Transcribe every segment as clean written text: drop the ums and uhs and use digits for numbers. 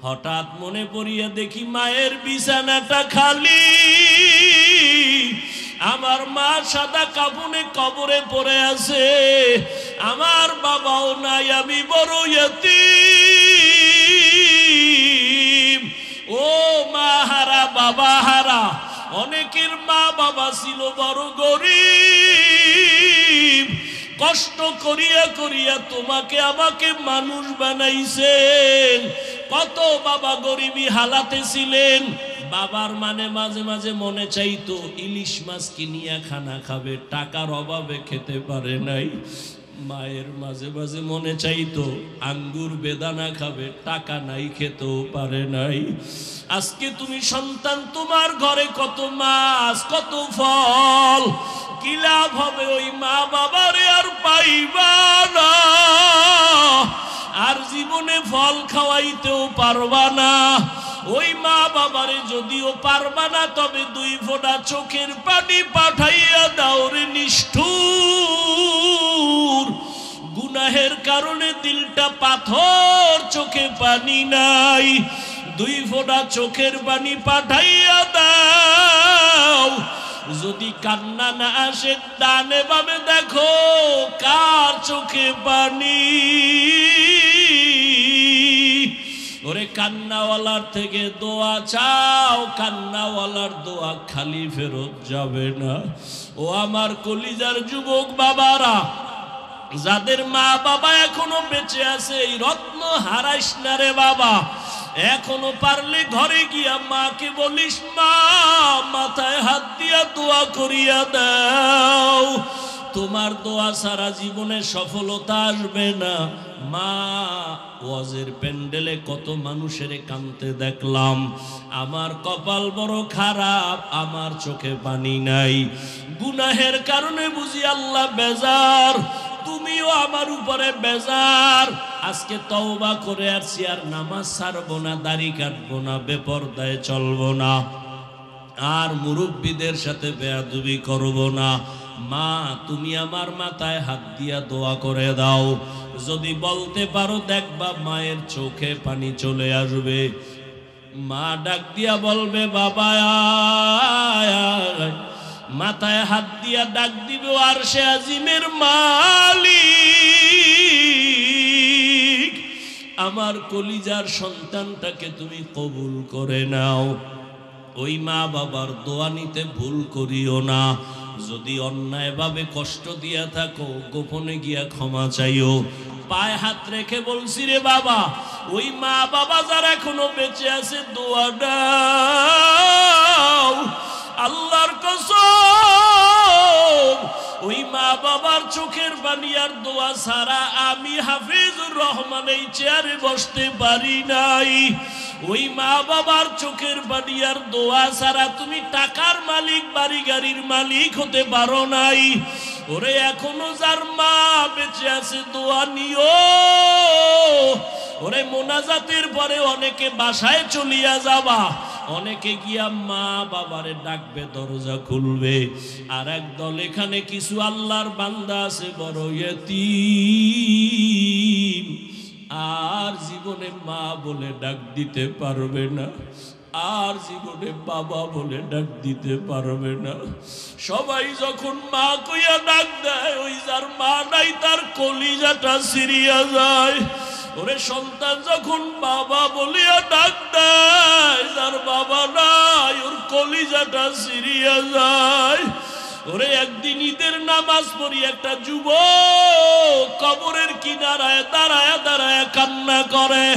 হঠাৎ মনে পড়িয়া দেখি মায়ের বিছানাটা খালি, আমার মা সাদা কাফনে কবরে পড়ে আছে, আমার বাবাও নাই, আমি বড় ইয়তীম। ও মা হারা বাবা হারা, অনেকের মা বাবা ছিল বড় গরিব, কষ্ট করিয়া করিয়া তোমাকে আমাকে মানুষ বানাইছেন। কত বাবা গরিবী হালাতে ছিলেন, বাবার মানে মাঝে মাঝে মনে চাইতো ইলিশ মাছ কিনিয়া খানা খাবে, টাকার অভাবে খেতে পারে নাই। মায়ের মাঝে মাঝে মনে চাইতো আঙ্গুর বেদানা খাবে, টাকা নাই, খেতেও পারে নাই। আজকে তুমি সন্তান, তোমার ঘরে কত মাছ কত ফল, কি লাভ হবে? ওই মা বাবারে আর পাইবা না, আর জীবনে ফল খাওয়াইতেও পারবা না। ওই মা বাবারে যদিও পারবা না, তবে 2 ফোঁটা চোখের পানি পাঠাইয়া দাও রে নিষ্ঠুর। গুনাহের কারণে দিলটা পাথর, চোখে পানি নাই, 2 ফোঁটা চোখের পানি পাঠাইয়া দাও। যদি কান্না না আসে, ডানে বামে দেখো কার চোখে পানি। ওরে কান্নাওয়ালার থেকে দোয়া চাও, কান্নাওয়ালার দোয়া খালি ফেরত যাবে না। ও আমার কলিজার যুবক বাবারা, যাদের মা বাবা এখনো বেঁচে আছে, এই রত্ন হারাইস না রে বাবা। এখনো পারলে ঘরে গিয়া মাকে বলিস, মা মাথায় হাত দিয়া দোয়া করিয়া দাও। তোমার দোয়া সারা জীবনে সফলতা আসবে না। মা, ওয়াজের প্যান্ডেলে কত মানুষের কাঁদতে দেখলাম, আমার কপাল বড় খারাপ, আমার চোখে পানি নাই। গুনাহের কারণে বুঝি আল্লাহ বেজার, তুমিও আমার উপরে বেজার। আজকে তওবা করে আসছি, আর নামাজ ছাড়বো না, দাড়ি কাটবো না, বেপরদায় চলবো না, আর মুরব্বীদের সাথে বেয়াদবি করব না। মা, তুমি আমার মাথায় হাত দিয়া দোয়া করে দাও। যদি বলতে পারো, দেখবা মায়ের চোখে পানি চলে আসবে। মা ডাক দিয়া বলবে, বাবা আয়। মাথায় হাত দিয়া ডাক দিবে, আর সে আজিমের মালিক, আমার কলিজার সন্তানটাকে তুমি কবুল করে নাও। ওই মা বাবার দোয়া নিতে ভুল করিও না। যদি অন্যায়ভাবে কষ্ট দিয়া থাকো, গোপনে গিয়া ক্ষমা চাইও। পায়ে হাত রেখে বলছি রে বাবা, ওই মা বাবা যারা এখনো বেঁচে আছে, দোয়া দাও। আল্লাহর কসম, ওই মা বাবার চোখের পানি আর দোয়া ছাড়া আমি হাফিজুর রহমান এই চেয়ারে বসতে পারি নাই। ওই মা বাবার চোখের পানি আর দোয়া ছাড়া তুমি টাকার মালিক, বাড়ি গাড়ির মালিক হতে পারো নাই। ওরে এখনো যার মা বেঁচে আছে, দোয়া নিও। ওরে মোনাজাতের পরে অনেকে বাসায় চলিয়া যাবা, অনেকে গিয়া মা বাবারে ডাকবে, দরজা খুলবে। আর একদল এখানে কিছু আল্লাহর বান্দা আছে বড় ইয়তীম, আর জীবনে মা বলে ডাক দিতে পারবে না, আর জীবনে বাবা বলে ডাক দিতে পারবে না। সবাই যখন মা কইয়া ডাক দেয়, ওই যার মা নাই তার কলিজাটা ছিঁড়িয়া যায়। ওরে সন্তান যখন বাবা বলিয়া ডাক দেয়, যার বাবা নাই ওর কলিজাটা ছিঁড়িয়া যায়। ওরে একদিন ঈদের নামাজ পড়ি একটা যুবক কবরের কিনারায় দাঁড়ায় দাঁড়ায় কান্না করে।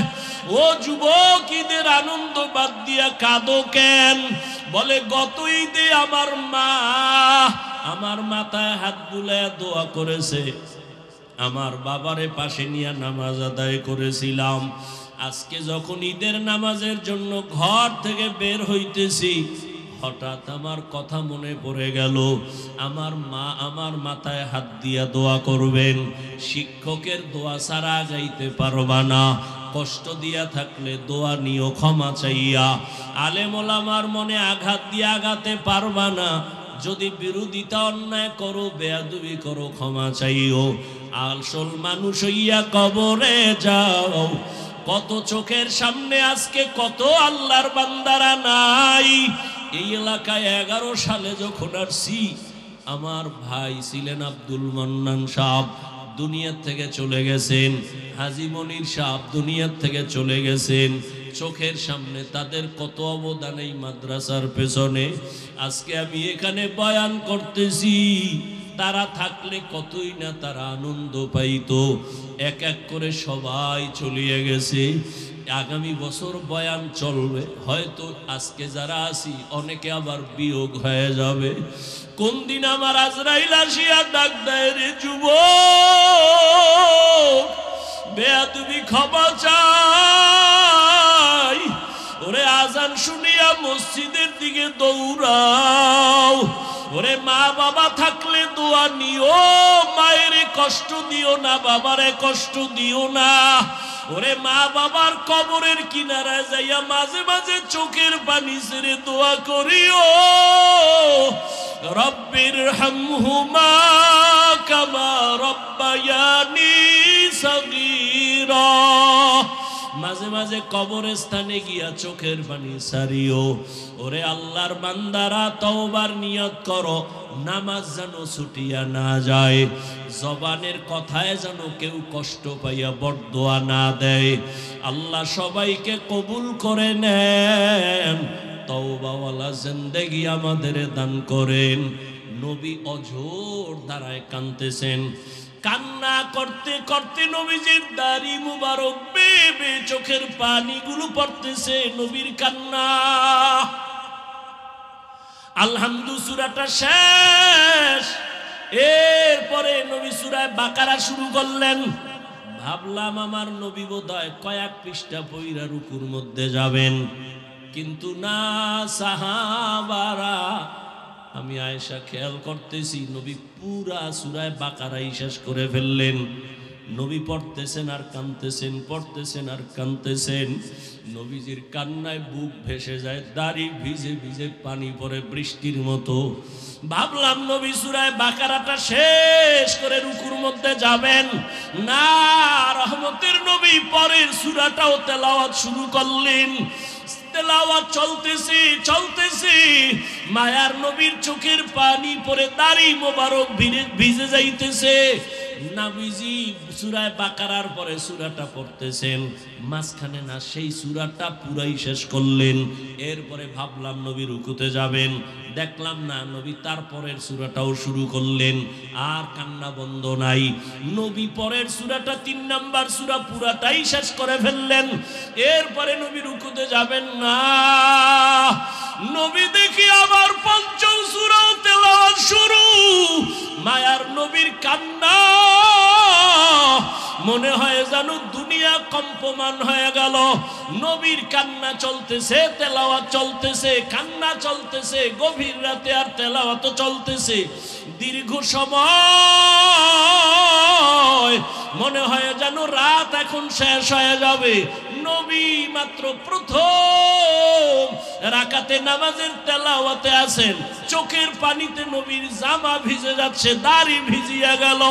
ও যুবক, ঈদের আনন্দ বাদ দিয়া কাঁদো কেন? বলে, গত ঈদে আমার মা আমার মাথায় হাত বুলাইয়া দোয়া করেছে, আমার বাবারে পাশে নিয়ে নামাজ আদায় করেছিলাম। আজকে যখন ঈদের নামাজের জন্য ঘর থেকে বের হইতেছি, হঠাৎ আমার কথা মনে পড়ে গেল, আমার মা আমার মাথায় হাত দিয়া দোয়া করবেন। শিক্ষকের দোয়া ছাড়া গাইতে পারবা না, কষ্ট দিয়া থাকলে দোয়া নিও ক্ষমা চাইয়া। আলেম ওলামার মনে আঘাত দিয়ে আঘাতে পারবা না, যদি বিরোধিতা অন্যায় করো, বেয়াদবি করো, ক্ষমা চাইও। আসল মানুষ হইয়া কবরে যাও, কত চোখের সামনে আজকে কত আল্লাহর বান্দারা নাই। এই এলাকায় 11 সালে যখন আসছি, আমার ভাই ছিলেন আব্দুল মান্নান সাহেব, দুনিয়া থেকে চলে গেছেন। হাজী মনির সাহেব দুনিয়া থেকে চলে গেছেন। চোখের সামনে তাদের কত অবদান এই মাদ্রাসার পেছনে। আজকে আমি এখানে বয়ান করতেছি, তারা থাকলে কতই না তারা আনন্দ পাইতো। এক এক করে সবাই চলিয়ে গেছে। আগামী বছর বয়ান চলবে, হয়তো আজকে যারা আছি অনেকে আবার বিয়োগ হয়ে যাবে। কোন দিন আমার আজরাইল আসিয়া ডাক দেয়, রে যুবক, বেয়াদবি ক্ষমা চাই। ওরে আজান শুনিয়া মসজিদের দিকে দৌড়াও। ওরে মা বাবা থাকলে দোয়া নিও, মায়ের কষ্ট দিও না, বাবারে কষ্ট দিও না। ওরে মা বাবার কবরের কিনারায় যাইয়া মাঝে মাঝে চোখের পানি ছেড়ে দোয়া করিও, রব্বির হামহুমা কামা রব্বায়ানি সগীরা। মাঝে মাঝে কবরস্থানে গিয়া চোখের পানি সারিও। ওরে আল্লাহর বান্দারা, তওবার নিয়ত করো, নামাজ যেন ছুটিয়া না যায়, জবানের কথায় যেন কেউ কষ্ট পাইয়া বরদোয়া না দেয়। আল্লাহ সবাইকে কবুল করে নেন, তওবাওয়ালা জিন্দেগি আমাদের দান করেন। নবী অঝোর দাঁড়ায় কাঁদতেছেন। কান্না করতে করতে নবীজির দাড়ি মুবারক বেয়ে বেয়ে চোখের পানিগুলো পড়তেছে। নবীর কান্না। আলহামদু সূরাটা শেষ, এরপরে নবী সূরা বাকারা শুরু করলেন। ভাবলাম আমার নবী বোধহয় কয়েক পৃষ্ঠা পইরা রুকুর মধ্যে যাবেন, কিন্তু না, সাহাবারা, আমি আয়েশা খেয়াল করতেছি নবী পুরা সূরা বাকারাই শেষ করে ফেললেন। নবী পড়তেছেন আর কাঁদতেছেন, পড়তেছেন আর কাঁদতেছেন। নবীজির কান্নায় বুক ভেসে যায়, দাড়ি ভিজে ভিজে পানি পড়ে বৃষ্টির মতো। ভাবলাম নবী সূরা বাকারাটা শেষ করে রুকুর মধ্যে যাবেন, না, রহমতের নবী পরের সূরাটাও তেলাওয়াত শুরু করলেন। তেলাওয়াত চলতেছে চলতেছে, মায়ার নবীর চোখের পানি পড়ে দাড়ি মোবারক ভিজে যাইতেছে। নবীজি সূরা বাকারার পরে সূরাটা পড়তেছেন, মাঝখানে না সেই সূরাটা পুরাই শেষ করলেন। এরপরে ভাবলাম নবী রুকুতে যাবেন, দেখলাম না, নবী তারপরের সূরাটাও শুরু করলেন। আর কান্না বন্ধ নাই। নবী পরের সূরাটা 3 নাম্বার সূরা পুরাটাই শেষ করে ফেললেন। এরপরে নবী রুকুতে যাবেন না, নবী দেখি আবার পঞ্চম সূরাও তেলাওয়াত শুরু। মায়ার নবীর কান্না, মনে হয় যেন দুনিয়া কম্পমান হয়ে গেল। নবীর কান্না চলতেছে, তেলাওয়াত চলতেছে, কান্না চলতেছে, গভীর রাতে আর তেলাওয়াত চলতেছে। দীর্ঘ সময় মনে হয় যেন রাত এখন শেষ হয়ে যাবে। নবী মাত্র প্রথম রাকাতে নামাজের তেলাওয়াতে আছেন, চোখের পানিতে নবীর জামা ভিজে যাচ্ছে, দাড়ি ভিজিয়া গেল।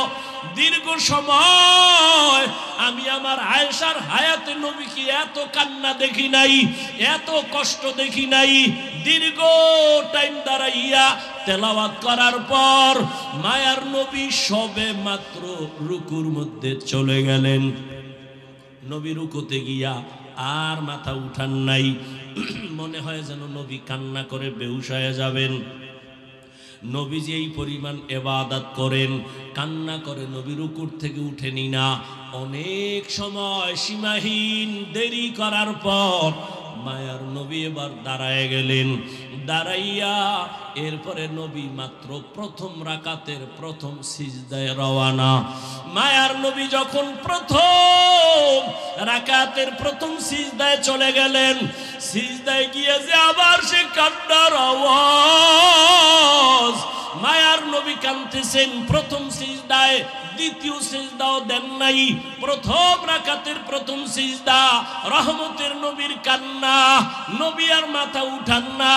দীর্ঘ সময় আমি আমার আয়েশার হায়াতে নবী কি এত কান্না দেখি নাই, এত কষ্ট দেখি নাই। দীর্ঘ টাইম দাঁড়াইয়া তেলাওয়াত করার পর মায়ার নবী সবে মাত্র রুকুর মধ্যে চলে গেলেন। নবী রুকুতে গিয়া আর মাথা উঠান নাই। মনে হয় যেন নবী কান্না করে বেহুশ হয়ে যাবেন। নবীজি এই পরিমাণ ইবাদত করেন, কান্না করে নবী রুকুর থেকে উঠেনি না। অনেক সময় সীমাহীন দেরি করার পর মায়ার নবী এবার দাঁড়ায় গেলেন। দাঁড়াইয়া এরপরে নবী মাত্র প্রথম রাকাতের প্রথম সিজদায় রওয়ানা। মায়ার নবী যখন প্রথম রাকাতের প্রথম সিজদায় চলে গেলেন, সিজদায় গিয়ে যে আবার সে কান্নার আওয়াজ মায়ার নবী কাঁদতেছেন প্রথম সিজদায়, দ্বিতীয় সিজদাও দেন নাই। প্রথম রাকাতের প্রথম সিজদা, রহমতের নবীর কান্না, নবী আর মাথা উঠান না।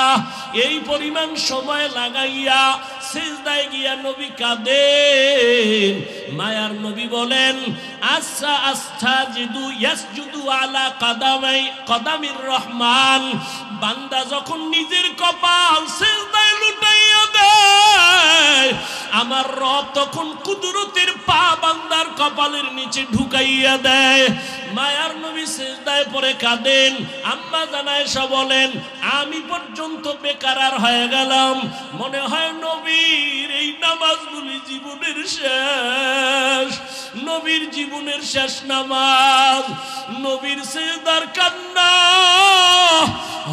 এই পরিমাণ সময় লাগাইয়া সিজদায় গিয়া নবী কাঁদেন। মায়ার নবী বলেন, আচ্ছা আস্তাজিদু ইয়াসজুদু আলা কদামির রহমান। বান্দা যখন নিজের কপাল সিজদায় লুটাইয়া দেয়, আমার রব তখন কুদরতের পা বান্দার কপালের নিচে ঢুকাইয়া দেয়। মায়ার নবী সিজদায় পড়ে কাঁদেন। আম্মা জান আয়েশা বলেন, আমি পর্যন্ত বেকারার হয়ে গেলাম। মনে হয় নবীর এই নামাজগুলি জীবনের শেষ, নবীর জীবনের শেষ নামাজ। নবীর সিজদার কান্না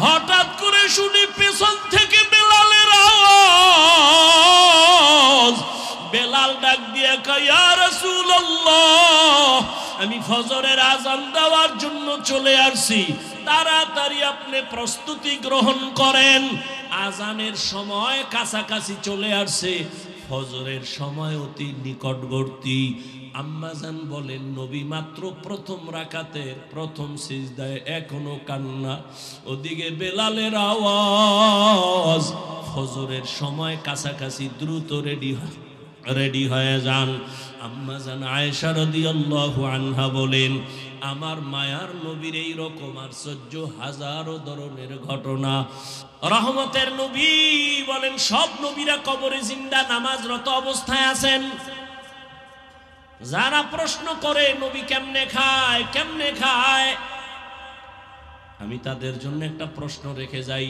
হঠাৎ করে শুনি পেছন থেকে বেলালের আওয়াজ। বেলাল ডাক দিয়ে কয়, ইয়া রাসূলুল্লাহ, আমি ফজরের আযান দেওয়ার জন্য চলে আসছি, তাড়াতাড়ি আপনি প্রস্তুতি গ্রহণ করেন। আযানের সময় কাছাকাছি চলে আসছে, ফজরের সময় অতি নিকটবর্তী। আম্মাজান বলেন, নবী মাত্র প্রথম রাকাতের প্রথম সিজদায়, এখনো কান্না। ওদিকে বেলালের আওয়াজ। ফজরের সময় কাছাকাছি, দ্রুত রেডি হয়ে যান। আম্মাজান আয়েশা রাদিয়াল্লাহু আনহা বলেন, আমার মায়ার নবীর এই রকম আশ্চর্য হাজারো ধরনের ঘটনা। রহমতের নবী বলেন, সব নবীরা কবরে জিন্দা নামাজরত অবস্থায় আছেন। যারা প্রশ্ন করে নবী কেমনে খায়, কেমনে খায়, আমি তাদের জন্য একটা প্রশ্ন রেখে যাই।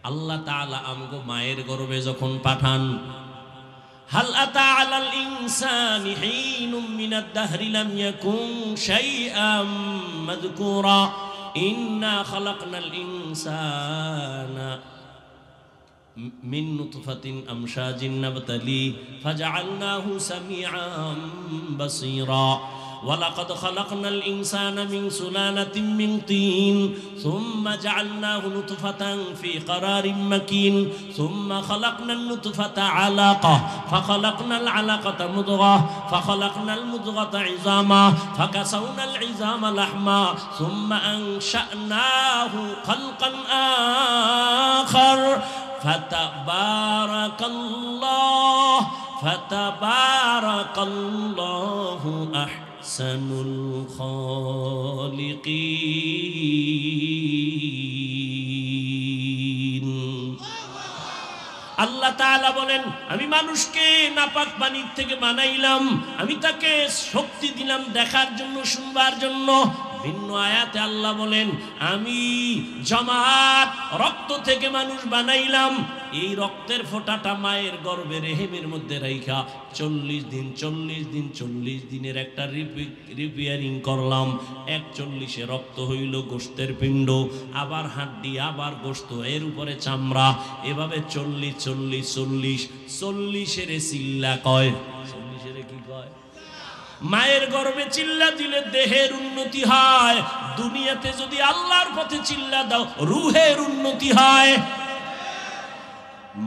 আল্লাহ তাআলা আমগো মায়ের গর্ভে যখন পাঠান, হাল আতা আলাল ইনসানি হিনুম মিনাদ দাহরি লাম ইয়াকুন শাইআম মাযকুরা ইন্না খালাকনাল ইনসানা মিন নুতফাতিন আমশাজিন নাবতালি ফাজআলনাহু সামিআন বাসীরা ولقد خلقنا الإنسان من سلالة من طين ثم جعلناه نطفة في قرار مكين ثم خلقنا النطفة علقة فخلقنا العلقة مضغة فخلقنا المضغة عظاما فكسونا العظام لحما ثم أنشأناه خلقا آخر فتبارك الله أحسنul খালিকিন। আল্লাহ তাআলা বলেন, আমি মানুষকে নাপাক পানির থেকে বানাইলাম, আমি তাকে শক্তি দিলাম দেখার জন্য, শুনবার জন্য। ভিন্ন আয়াতে আল্লাহ বলেন, আমি জমাট রক্ত থেকে মানুষ বানাইলাম, এই রক্তের ফোঁটাটা মায়ের গর্ভে রেহেমের মধ্যে রাইখা 40 দিনের একটা রিপেয়ারিং করলাম। 41 রক্ত হইল গোশতের পিণ্ড, আবার হাড্ডি, আবার গোশত, এর উপরে চামড়া, এভাবে 40 চিল্লা কয়। 40 কি কয়? মায়ের গর্ভে চিল্লা দিলে দেহের উন্নতি হয়। দুনিয়াতে যদি আল্লাহর পথে চিল্লা দাও, রুহের উন্নতি হয়।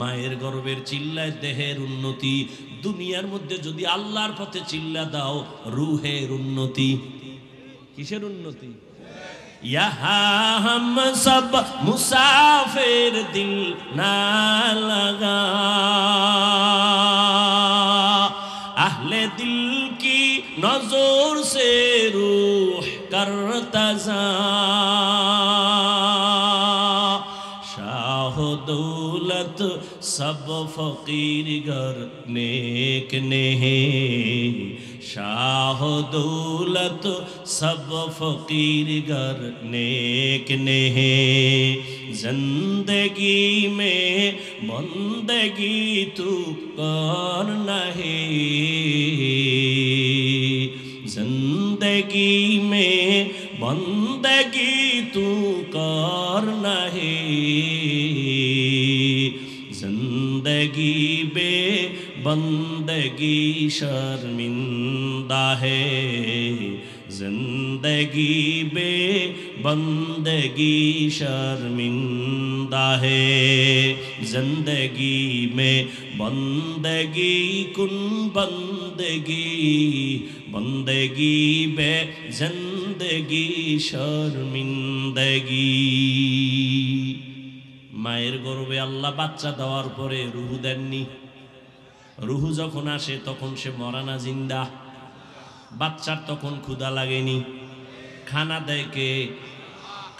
মায়ের গর্ভের চিল্লায় দেহের উন্নতি, দুনিয়ার মধ্যে যদি আল্লাহর পথে চিল্লা দাও, রুহের উন্নতি। কিসের উন্নতি? यहाँ हम सब मुसाफिर दिल ना लगा, अहले दिल की नजर से रूह करता जा, शाह दौलत सब फकीर घर नेक नहीं, शाह दौलत सब फकीर घर नेक नहीं, जिंदगी में बंदगी तू कर नहीं, जिंदगी में बंदगी तू कर नहीं, जिंदगी बे बंदगी शर्मिंदा है, जिंदगी बे बंदगी शर्मिंदा है जिंदगी में बंदगी कुन बंदगी बंदगी बे जिंदगी शर्मिंदगी মায়ের গর্ভে আল্লাহ বাচ্চা দেওয়ার পরে রুহু দেননি রুহু যখন আসে তখন সে মরা না জিন্দা বাচ্চার তখন ক্ষুধা লাগেনি খানা দেয় কে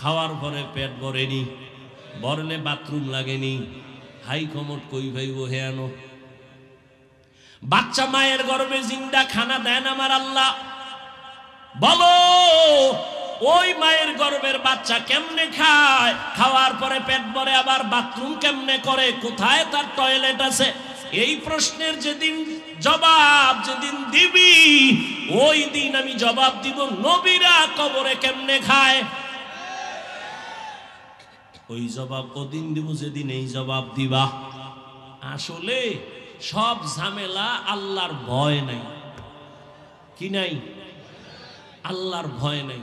খাওয়ার পরে পেট ভরেনি ভরলে বাথরুম লাগেনি হাই কমট কই ভাইব হে আনো বাচ্চা মায়ের গর্ভে জিন্দা খানা দেন আমার আল্লাহ বলো ওই মায়ের গর্ভের বাচ্চা কেমনে খায় খাওয়ার পরে পেট ভরে আবার বাথরুম কেমনে করে কোথায় তার টয়লেট আছে এই প্রশ্নের যেদিন জবাব যেদিন দিবি ওই দিন আমি জবাব দিব নবীরা কবরে কেমনে খায় ওই জবাব ওদিন দিব যেদিন এই জবাব দিবা আসলে সব ঝামেলা আল্লাহর ভয় নাই কি নাই আল্লাহর ভয় নাই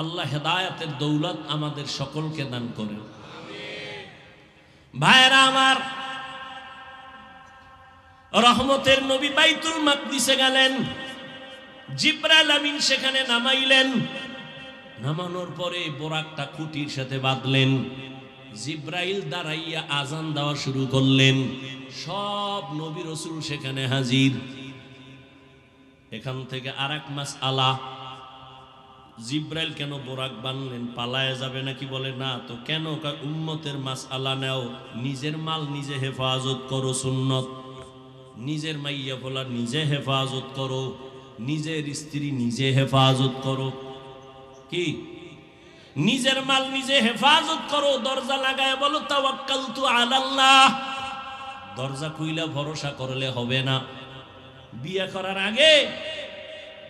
আল্লাহ হেদায়েতের দৌলত আমাদের সকলকে দান করেন ভাইরা আমার রহমতের নবী বাইতুল মাকদিসে গেলেন জিবরাইল আমিন সেখানে নামাইলেন নামানোর পরে বোরাকটা খুঁটির সাথে বাঁধলেন জিবরাইল দাঁড়াইয়া আজান দেওয়া শুরু করলেন সব নবী রাসূল সেখানে হাজির এখান থেকে আরেক মাসআলা জিবরাইল কেন বোরাক বানলেন পালায়ে যাবে নাকি বলে না তো কেন উম্মতের মাসআলা নাও নিজের মাল নিজে হেফাজত করো সুন্নত নিজের মাইয়া বলা নিজে হেফাজত করো নিজের স্ত্রী নিজে হেফাজত করো কি নিজের মাল নিজে হেফাজত করো দরজা লাগায় বলো তাওয়াক্কালতু আলাল্লাহ দরজা খুইলা ভরসা করলে হবে না বিয়ে করার আগে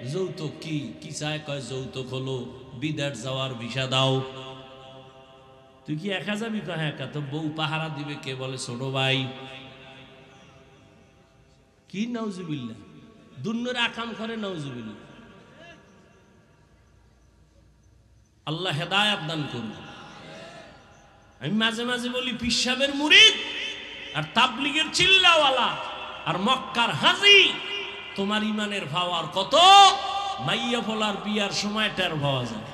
যৌতুক কি কি চায় কয় যৌতুক হলো বিদেশ যাওয়ার ভিসা দাও তুই কি একা যাবি কয় একা তো বউ পাহারা দিবে কে বলে ছোট ভাই কি নাউজুবিল্লাহ দুন্নর আকাম করে নাউজুবিল্লাহ আল্লাহ হেদায়েত দান করুন আমি মাঝে মাঝে বলি পীর সাহেবের মুরিদ আর তাবলীগের চিল্লাওয়ালা আর মক্কার হাজী তোমার ইমানের ভাওয়ার কত মাইয়া ফলার বিয়ার সময় টের পাওয়া যায়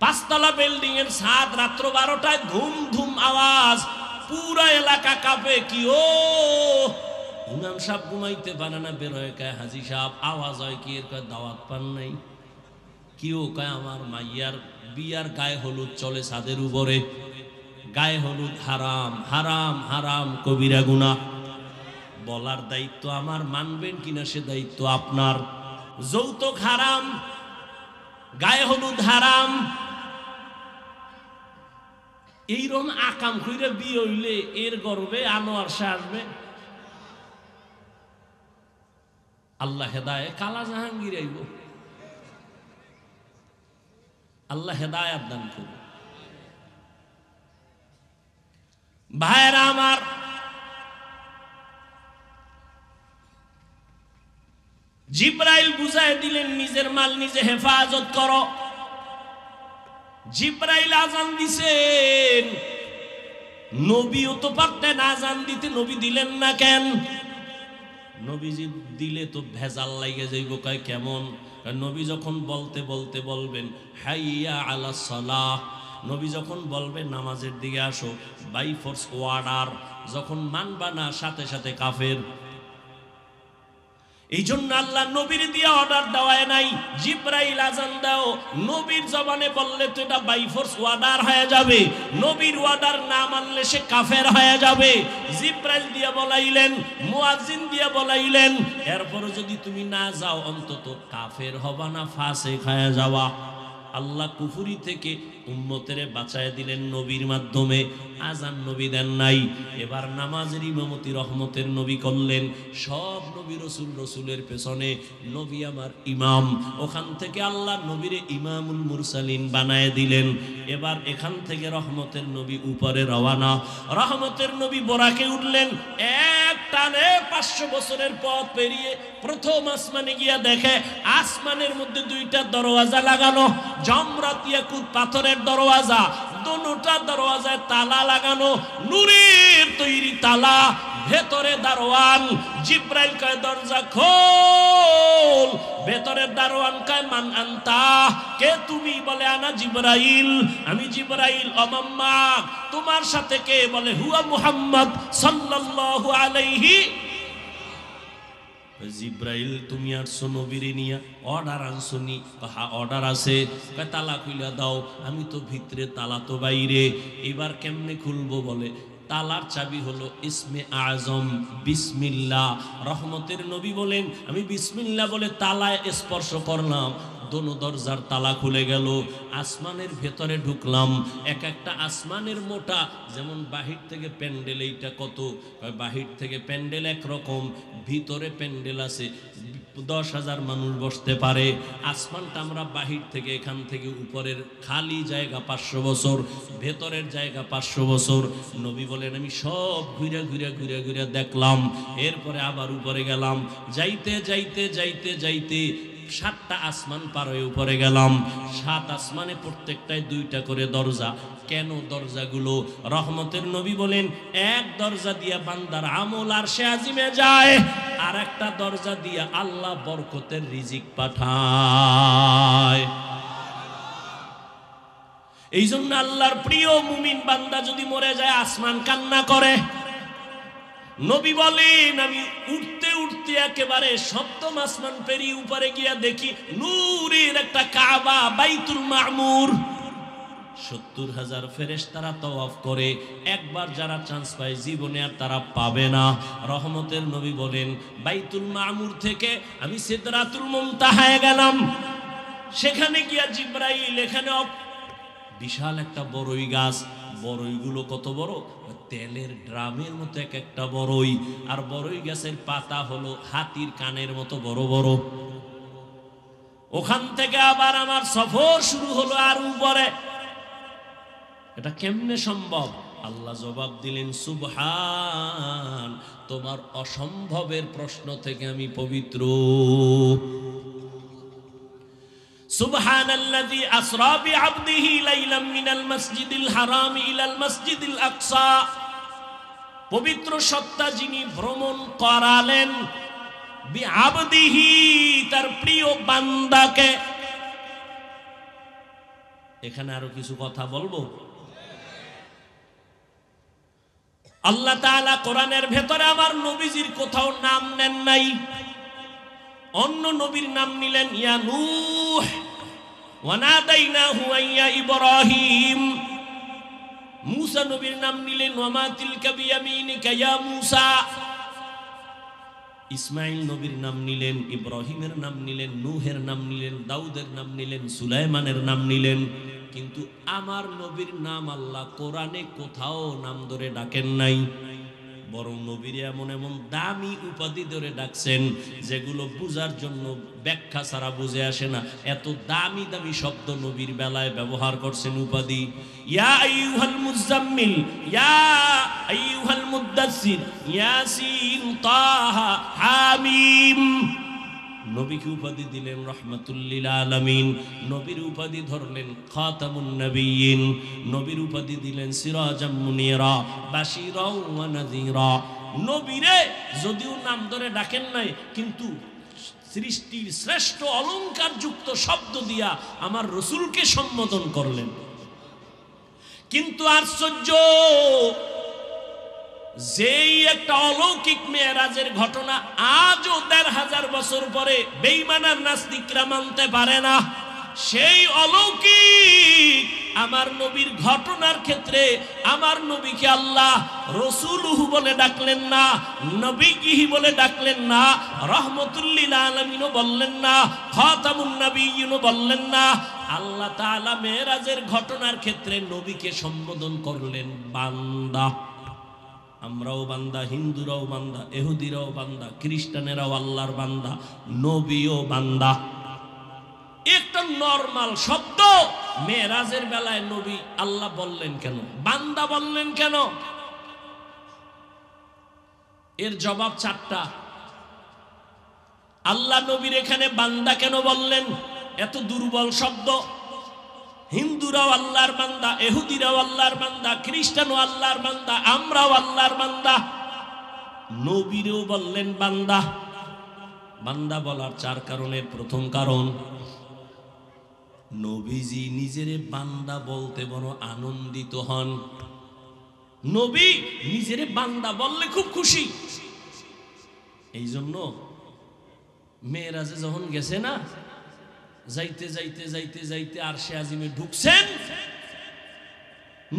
পাঁচতলা বিল্ডিং এর ছাদ রাত্র 12টায় ধুম ধুম আওয়াজ পুরা এলাকা কাঁপে কি ও ইমাম সাহেব ঘুমাইতে পারে না বেরোয় কয় হাজী সাহেব আওয়াজ হয় কি এর কয় দাওয়াত পান নাই কি ও কয় আমার মাইয়ার বিয়ার গায়ে হলুদ চলে ছাদের উপরে গায়ে হলুদ হারাম হারাম হারাম কবিরা গুনাহ বলার দায়িত্ব আমার মানবেন কিনা সে দায়িত্ব আপনার যৌতুক হারাম গায়ে হলুদ হারাম এইরকম আকাম কইরা বিয়ে হইলে এর গর্বে আনোয়ার শাহ আসবে আল্লাহ হেদায়েত কালা জাহাঙ্গীর আইব আল্লাহ হেদায়েত দান করুন ভাইরা আমার জিবরাইল বুঝায় দিলেন নিজের মাল নিজে হেফাজত করো জিবরাইল আজান দিছেন নবীও তো পারতেন আজান দিতে নবী দিলেন না কেন নবীজি দিলে তো ভেজাল লাগে যাইব কয় কেমন নবী যখন বলতে বলতে বলবেন হাইয়া আলাস সালাহ নবী যখন বলবেন নামাজের দিকে আসো বাই ফোর্স ওয়ার্ডার যখন মানবা না সাথে সাথে কাফের এই জন্য আল্লাহ নবীর দিয়ে অর্ডার দেওয়ায় নাই জিবরাইল আজান দাও নবীর জবানে বললে তো এটা বাই ফোর্স ওয়ার্ডার হয়ে যাবে নবীর অর্ডার না মানলে সে কাফের হয়ে যাবে জিবরাইল দিয়ে বলাইলেন মুয়াজ্জিন দিয়ে বলাইলেন এরপর যদি তুমি না যাও অন্তত কাফের হবা না ফাসিক হয়ে যাওয়া আল্লাহ কুফরি থেকে উম্মতেরে বাঁচায় দিলেন নবীর মাধ্যমে, আজান নবী দেন নাই। এবার নামাজের ইমামতি রহমতের নবী করলেন। সব নবী রসুল, রসুলের পেছনে নবী আমার ইমাম। ওখান থেকে আল্লাহ নবীরে ইমামুল মুরসালিন বানায় দিলেন। এবার এখান থেকে রহমতের নবী উপরে রওয়ানা। রহমতের নবী বোরাকে উঠলেন, এক টানে 500 বছরের পথ পেরিয়ে প্রথম আসমানে গিয়া দেখে আসমানের মধ্যে 2টা দরওয়াজা লাগানো, জমরাত ইয়াকুত পাথরের দরওয়াজা, দুটো দরওয়াজায় তালা লাগানো, নূরের তৈরি তালা, ভেতরে দারোয়ান। জিব্রাইল কয় দরজা খোল, ভেতরের দারোয়ান কয় মান আনতা, কে তুমি? বলে আনা জিব্রাইল, আমি জিব্রাইল। অমাম্মা, তোমার সাথে কে? বলে হুয়া মুহাম্মদ সাল্লাল্লাহু আলাইহি। জিব্রাইল, তুমি আসছো নবীরে নিয়া, অর্ডার আনছনি? হ্যাঁ অর্ডার আছে। তালা খুইলা দাও। আমি তো ভিতরে, তালা তো বাইরে। এবার কেমনে খুলবো? বলে তালার চাবি হলো ইসমে আজম বিসমিল্লাহ। রহমতের নবী বলেন, আমি বিসমিল্লাহ বলে তালায় স্পর্শ করলাম, দোনো দরজার তালা খুলে গেল। আসমানের ভেতরে ঢুকলাম। এক একটা আসমানের মোটা, যেমন বাহির থেকে প্যান্ডেল, এইটা কত? বাহির থেকে প্যান্ডেল একরকম, ভিতরে প্যান্ডেল আছে 10,000 মানুষ বসতে পারে। আসমানটা আমরা বাহির থেকে, এখান থেকে উপরের খালি জায়গা 500 বছর, ভেতরের জায়গা 500 বছর। নবী বলেন, আমি সব ঘুরে ঘুরে ঘুরে ঘুরে দেখলাম। এরপরে আবার উপরে গেলাম। যাইতে যাইতে যাইতে যাইতে 7টা আসমান পার হয়ে উপরে গেলাম। 7 আসমানে প্রত্যেকটায় 2টা করে দরজা। কেন দরজাগুলো? রহমতের নবী বলেন, এক দরজা দিয়া বান্দার আমল আরশে আজিমে যায়, আর একটা দরজা দিয়া আল্লাহ বরকতের রিজিক পাঠায়। এই জন্য আল্লাহর প্রিয় মুমিন বান্দা যদি মরে যায়, আসমান কান্না করে। নবী বলেন, আমি উঠতে উঠতে একেবারে 7ম আসমান পেরিয়ে উপরে গিয়া দেখি নূরের একটা কাবা, বাইতুল মামুর। 70,000 ফেরেশতারা তওয়াফ করে। একবার যারা চান্স পায় জীবনে আর তারা পাবে না। রহমতের নবী বলেন, বাইতুল মামুর থেকে আমি সিদরাতুল মুনতাহায় গেলাম। সেখানে গিয়া জিব্রাইল, এখানে বিশাল একটা বড়ই গাছ। বড়ইগুলো কত বড়? তেলের ড্রামের মতো এক একটা বড়ই। আর বড়ই গাছের পাতা হলো হাতির কানের মতো বড় বড়। ওখান থেকে আবার আমার সফর শুরু হলো আর উপরে। এটা কেমনে সম্ভব? আল্লাহ জবাব দিলেন, সুবহান, তোমার অসম্ভবের প্রশ্ন থেকে আমি পবিত্র। সুবহানাল্লাযী আসরা বিআবদিহি লাইলাম মিনাল মাসজিদিল হারাম ইলাল মাসজিদিল আকসা। পবিত্র সত্তা যিনি ভ্রমণ করালেন বিআবদিহি, তার প্রিয় বান্দাকে। এখানে আরো কিছু কথা বলবো। আল্লাহ তাআলা কোরআনের ভেতরে আমার নবীজির কোথাও নাম নেন নাই। অন্য নবীর নাম নিলেন ইয়া নূহ, ওয়া নাদাইনাহু ইয়া ইব্রাহিম। মূসা নবীর নাম নিলেন ওয়া মা তিলকা বিয়ামিনিকা ইয়া মূসা। ইসমাইল নবীর নাম নিলেন, ইব্রাহিমের নাম নিলেন, নূহের নাম নিলেন, দাউদের নাম নিলেন, সুলাইমানের নাম নিলেন। কিন্তু আমার নবীর নাম আল্লাহ কোরআনে কোথাও নাম ধরে ডাকেন নাই। বরং নবীর এমন এমন দামি উপাধি ধরে ডাকছেন যেগুলো বুঝার জন্য ব্যাখ্যা ছাড়া বুঝে আসে না। এত দামি দামি শব্দ নবীর বেলায় ব্যবহার করছেন উপাধি। ইয়া আইয়ুহাল মুজাম্মিল, ইয়া আইয়ুহাল মুদ্দাসসির, ইয়াসিন, তাহা, হামিম। নবীকে উপাধি দিলেন রাহমাতুল লিল আলামিন। নবীর উপাধি ধরলেন খাতামুন নবিয়্যিন। নবীর উপাধি দিলেন সিরাজাম মুনিরা, বাশীরা ওয়া নাযীরা। নবীরে যদিও নাম ধরে ডাকেন নাই, কিন্তু সৃষ্টির শ্রেষ্ঠ অলংকার যুক্ত শব্দ দিয়া আমার রাসূলকে সম্বোধন করলেন। কিন্তু আশ্চর্য, যেই একটা অলৌকিক মেরাজের ঘটনা আজও ১৫০০ বছর পরে বেঈমান আর নাস্তিকরা মানতে পারে না। সেই অলৌকিক আমার নবীর ঘটনার ক্ষেত্রে আমার নবীকে আল্লাহ রাসূলুহু বলে ডাকলেন না, নবীহি বলে ডাকলেন না, রাহমাতুল লিল আলামিনও বললেন না, খাতামুন নবিয়্যিনও বললেন না। আল্লাহ তাআলা মেরাজের ঘটনার ক্ষেত্রে নবীকে সম্বোধন করলেন বান্দা। আমরাও বান্দা, হিন্দুরাও বান্দা, ইহুদিরাও বান্দা, খ্রিস্টানেরাও আল্লাহর বান্দা, নবীও বান্দা। একটা নরমাল শব্দ মেরাজের বেলায় নবী আল্লাহ বললেন কেন, বান্দা বললেন কেন? এর জবাব চারটা। আল্লাহ নবীর এখানে বান্দা কেন বললেন? এত দুর্বল শব্দ। হিন্দুরাও আল্লাহর বান্দা, ইহুদিরাও আল্লাহর বান্দা, খ্রিস্টানও আল্লাহর বান্দা, আমরাও আল্লাহর বান্দা। নবীরও বললেন বান্দা। বান্দা বলার চার কারণের প্রথম কারণ, নবীজি নিজের বান্দা বলতে বড় আনন্দিত হন। নবী নিজের বান্দা বললে খুব খুশি। এই জন্য মেরাজে যখন গেছে না, যাইতে যাইতে যাইতে যাইতে আরশে আজিমে ঢুকছেন,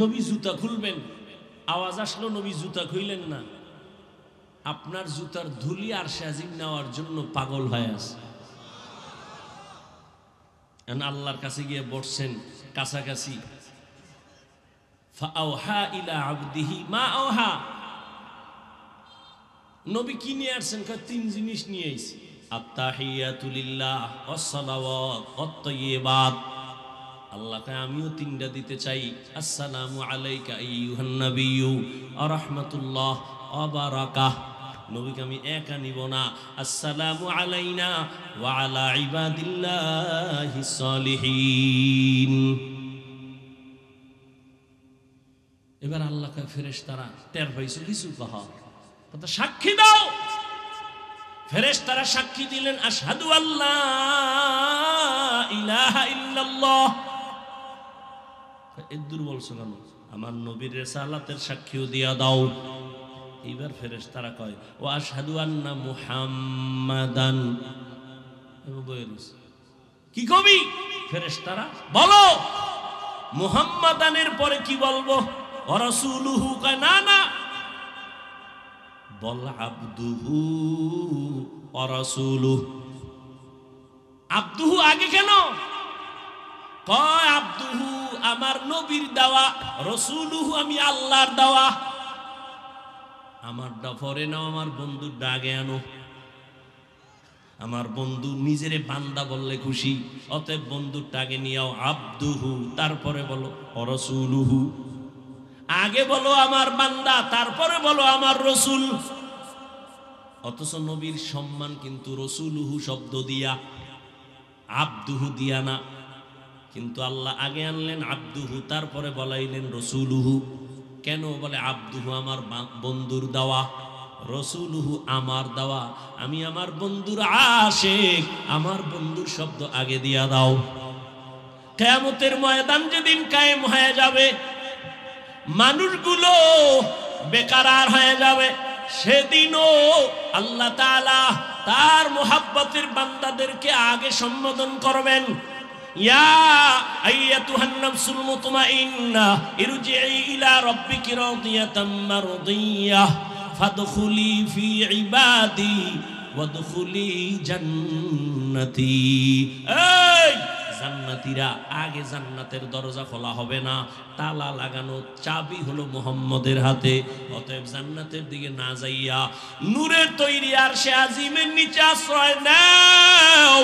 নবী জুতা খুলবেন, আওয়াজ আসলো নবী জুতা খুইলেন না। আপনার জুতার ধুলি আরশে আজিম নেওয়ার জন্য পাগল হয়ে আছে। আল্লাহর কাছে গিয়ে বসছেন কাছাকাছি। ফাআওহা ইলা আবদিহি মা আওহা। নবী কি নিয়ে আসছেন? তিন জিনিস নিয়ে আইছে, আত্তাহিয়াতু লিল্লাহ ওয়াস সালাওয়াত ওয়াত তাইয়্যিবাত। আল্লাহকে আমিও তিনটা দিতে চাই। আসসালামু আলাইকা আইয়ুহান নাবিয়্যু ওয়া রাহমাতুল্লাহ ওয়া বারাকাতুহু। নবীকে আমি একা নিব না, আসসালামু আলাইনা ওয়া আলা ইবাদিল্লাহিস সালিহিন। এবার আল্লাহ কয় ফেরেশতারা টের পাইছো কিছু কহা, কথা সাক্ষী দাও। ফেরেশতারা সাক্ষী দিলেন, আশহাদু আল্লা ইলাহা ইল্লাল্লাহ। এত দুর্বল কেন? আমার নবীর রিসালাতের সাক্ষীও দিয়া দাও। এবার ফেরেশতারা কয় ওয়া আশহাদু আন্না মুহাম্মাদান। কি কবি? ফেরেশতারা বলো মুহাম্মাদানের পরে কি বলবো? ওয়া রাসূলুহু। কয় না না, বল আবদুহু ওয়া রাসূলুহু। আবদুহু আগে কেন? কয় আবদুহু আমার নবীর দেওয়া, রাসূলুহু আমি আল্লাহর দেওয়া। আমারটা পরে নাও, আমার বন্ধুর ডাকে আনো। আমার বন্ধু নিজের বান্দা বললে খুশি, অতএব বন্ধুর ডাকে নিয়াও আবদুহু, তারপরে বলো রাসূলুহু। আগে বলো আমার বান্দা, তারপরে বলো আমার রসুল। অথচ নবীর সম্মান কিন্তু রাসূলুহু শব্দ দিয়া, আবদুহু দিয়া না। কিন্তু আল্লাহ আগে আনলেন আবদুহু, তারপরে বলাইলেন রাসূলুহু। কেন? বলে আবদুহু আমার বন্ধুর দেওয়া, রাসূলুহু আমার দেওয়া। আমি আমার বন্ধুর আশিক, আমার বন্ধুর শব্দ আগে দিয়া দাও। কিয়ামতের ময়দান যেদিন কায়েম হয়ে যাবে, মানুষগুলো বেকারার হয়ে যাবে, সেদিনও আল্লাহ তাআলা তার মুহাব্বতের বান্দাদেরকে আগে সম্বোধন করবেন। ইয়া আইয়াতুহান নাফসুল মুতমাইন্নাহ ইরজিই ইলা রাব্বিকি রাদিয়াতাম মারদিয়াহ ফাদখুলি ফি ইবাদি ওয়াদখুলি জান্নাতি। এই জান্নাতীরা, আগে জান্নাতের দরজা খোলা হবে না, তালা লাগানো, চাবি হলো মুহাম্মদের হাতে। অতএব জান্নাতের দিকে না যাইয়া নূরের তৈরি আরশে আজিমের নিচে আশ্রয় নাও।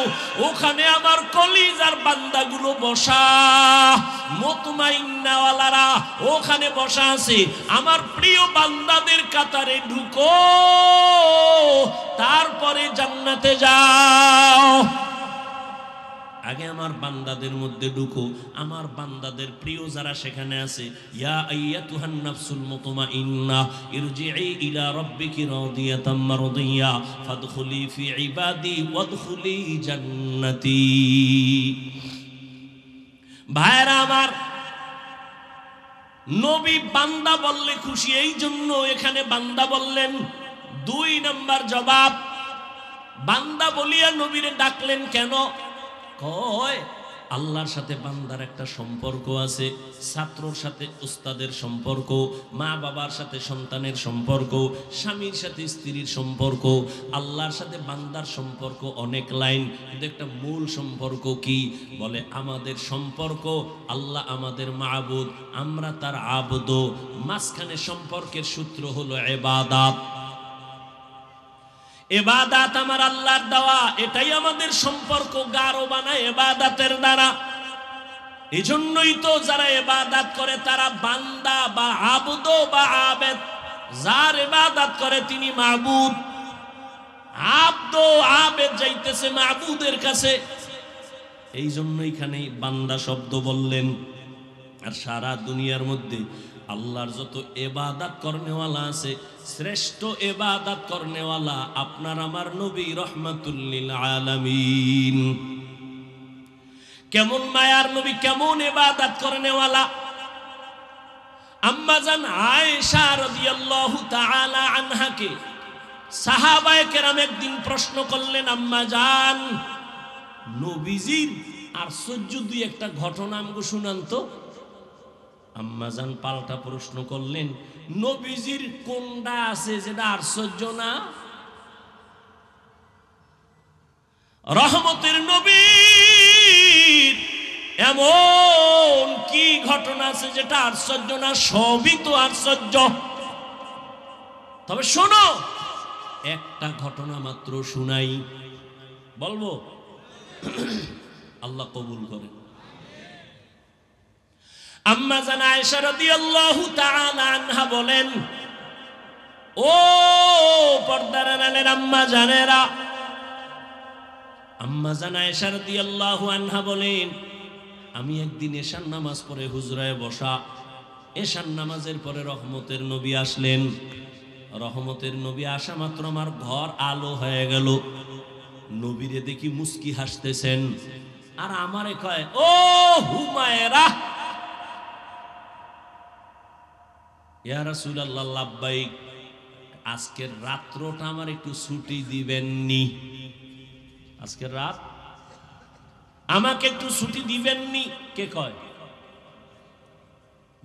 ওখানে আমার কলিজার বান্দাগুলো বসা, মুতমাইন্নাওয়ালারা ওখানে বসা আছে। আমার প্রিয় বান্দাদের কাতারে ঢুকো, তারপরে জান্নাতে যাও। আগে আমার বান্দাদের মধ্যে ঢুকো, আমার বান্দাদের প্রিয় যারা সেখানে আছে। ইয়া আইয়াতুহান নাফসুল মুতমাইন্নাহ ইরজিই ইলা রাব্বিকি রাদিয়াতাম মারদিয়াহ ফাদখুলি ফি ইবাদি ওয়াদখুলি জান্নাতি। ভাইরা আমার, নবী বান্দা বললে খুশি, এই জন্য এখানে বান্দা বললেন। 2 নাম্বার জবাব, বান্দা বলিয়া নবীরে ডাকলেন কেন? কয় আল্লাহর সাথে বান্দার একটা সম্পর্ক আছে, ছাত্রর সাথে উস্তাদের সম্পর্ক, মা বাবার সাথে সন্তানের সম্পর্ক, স্বামীর সাথে স্ত্রীর সম্পর্ক। আল্লাহর সাথে বান্দার সম্পর্ক অনেক লাইন, কিন্তু একটা মূল সম্পর্ক কি? বলে আমাদের সম্পর্ক, আল্লাহ আমাদের মাবুদ, আমরা তার আবদ। মাঝখানে সম্পর্কের সূত্র হলো ইবাদত। ইবাদত আমার আল্লাহর দেওয়া, এটাই আমাদের সম্পর্ক গাঢ় বানায় ইবাদতের দ্বারা। এজন্যই তো যারা ইবাদত করে তারা বান্দা বা আবদ বা আবেদ। যার ইবাদত করে তিনি মাবুদ, আবদ আবেদ যাইতেছে মাবুদের কাছে। এই জন্য এখানে বান্দা শব্দ বললেন। আর সারা দুনিয়ার মধ্যে আল্লাহর যত ইবাদত করনেওয়ালা আছে, শ্রেষ্ঠ ইবাদত করনেওয়ালা আপনার আমার নবী রহমাতুল লিল আলামিন। কেমন মায়ার নবী, কেমন ইবাদত করনেওয়ালা। আম্মা জান আয়েশা রাদিয়াল্লাহু তাআলা আনহাকে সাহাবায়ে কেরাম একদিন প্রশ্ন করলেন, আম্মা জান নবীজির আশ্চর্য দুই একটা ঘটনা আমাকে শুনান তো। আম্মা জান পাল্টা প্রশ্ন করলেন, নবীজির কোনটা আছে যেটা আশ্চর্য না? রহমতের নবীর এমন কি ঘটনা আছে যেটা আশ্চর্য না? সবই তো আশ্চর্য। তবে শোনো, একটা ঘটনা মাত্র শুনাই, বলবো? আল্লাহ কবুল করেন। আম্মা জান আয়েশা রাদিয়াল্লাহু তাআলা আনহা বলেন, ও পর্দার আড়ালের আম্মা জানেরা, আম্মা জান আয়েশা রাদিয়াল্লাহু আনহা বলেন, আমি একদিন এশার নামাজ পড়ে হুজরায় বসা। এশার নামাজের পরে রহমতের নবী আসলেন। রহমতের নবী আসা মাত্র আমার ঘর আলো হয়ে গেল। নবীরে দেখি মুস্কি হাসতেছেন, আর আমারে কয়, ও হুমায়রা। ইয়া রাসূলুল্লাহ লাব্বাইক, আজকের রাত্রটা আমার একটু ছুটি দিবেননি? আজকের রাত আমাকে একটু ছুটি দিবেননি? কে কয়?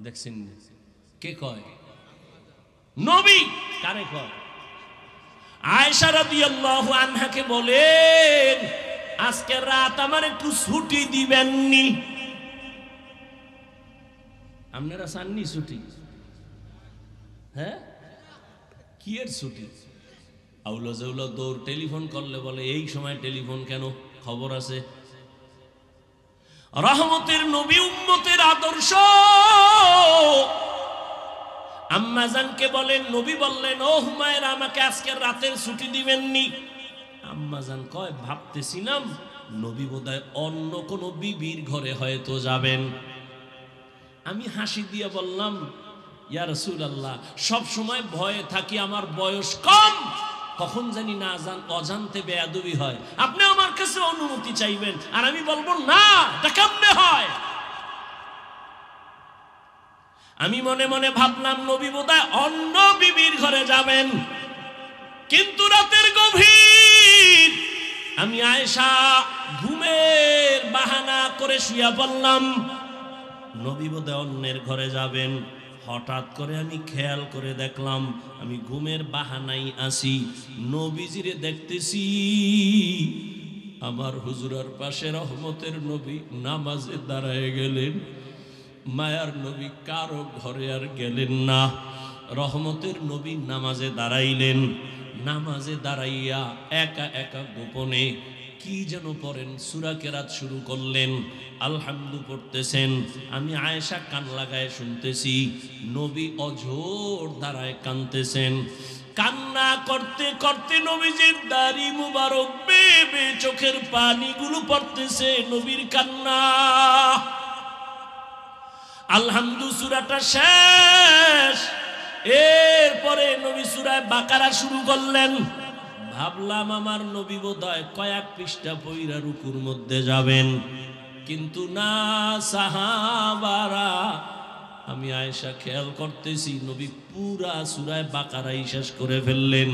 দেখছেন কে কয়? নবী। কারে কয়? আয়েশা রাদিয়াল্লাহু আনহাকে বলেন, আজকের রাত আমার একটু ছুটি দিবেননি? আপনারা চাননি ছুটি? হ্যাঁ, কি এর ছুটি? আউলা জাউলা দৌড় টেলিফোন করলে বলে, এই সময় টেলিফোন কেন, খবর আছে। রহমতের নবী, উম্মতের আদর্শ। আম্মা জানকে বলেন, নবী বললেন, ও হুমায়রা আমাকে আজকের রাতের ছুটি দিবেননি? আম্মা জান কয়, ভাবতেছিলাম নবী বোধহয় অন্য কোন বিবির ঘরে হয়তো যাবেন। আমি হাসি দিয়ে বললাম, ইয়া রাসূলুল্লাহ, সব সময় ভয়ে থাকি, আমার বয়স কম, কখন জানি না অজান্তে বেয়াদবি হয়। আপনি আমার কাছে অনুমতি চাইবেন, আর আমি বলবো না, এটা কেমনে হয়? আমি মনে মনে ভাবলাম নবী বোধহয় অন্য বিবির ঘরে যাবেন। কিন্তু রাতের গভীর, আমি আয়েশা ঘুমের বাহানা করে শুয়ে পড়লাম, নবী বোধহয় অন্যের ঘরে যাবেন। হঠাৎ করে আমি খেয়াল করে দেখলাম, আমি ঘুমের বাহানাই আসি, নবীজিরে দেখতেছি আমার হুজুরার পাশে রহমতের নবী নামাজে দাঁড়ায় গেলেন। মায়ার নবী কারো ঘরে আর গেলেন না, রহমতের নবী নামাজে দাঁড়াইলেন। নামাজে দাঁড়াইয়া একা একা গোপনে কি যেন পড়েন, সূরা কেরাত শুরু করলেন, আলহামদু পড়তেছেন। আমি আয়েশা কান লাগায় শুনতেছি, নবী অঝোর দাঁড়ায় কাঁদতেছেন। কান্না করতে করতে নবীজির দাড়ি মুবারক বেয়ে বেয়ে চোখের পানিগুলো পড়তেছে, নবীর কান্না। আলহামদু সূরাটা শেষ, এরপরে নবী সূরা বাকারা শুরু করলেন। ভাবলাম আমার নবী বোধহয় কয়েক পৃষ্ঠা পইরা রুকুর মধ্যে যাবেন, কিন্তু না, সাহাবারা, আমি আয়েশা খেয়াল করতেছি নবী পুরা সূরা বাকারাই শেষ করে ফেললেন।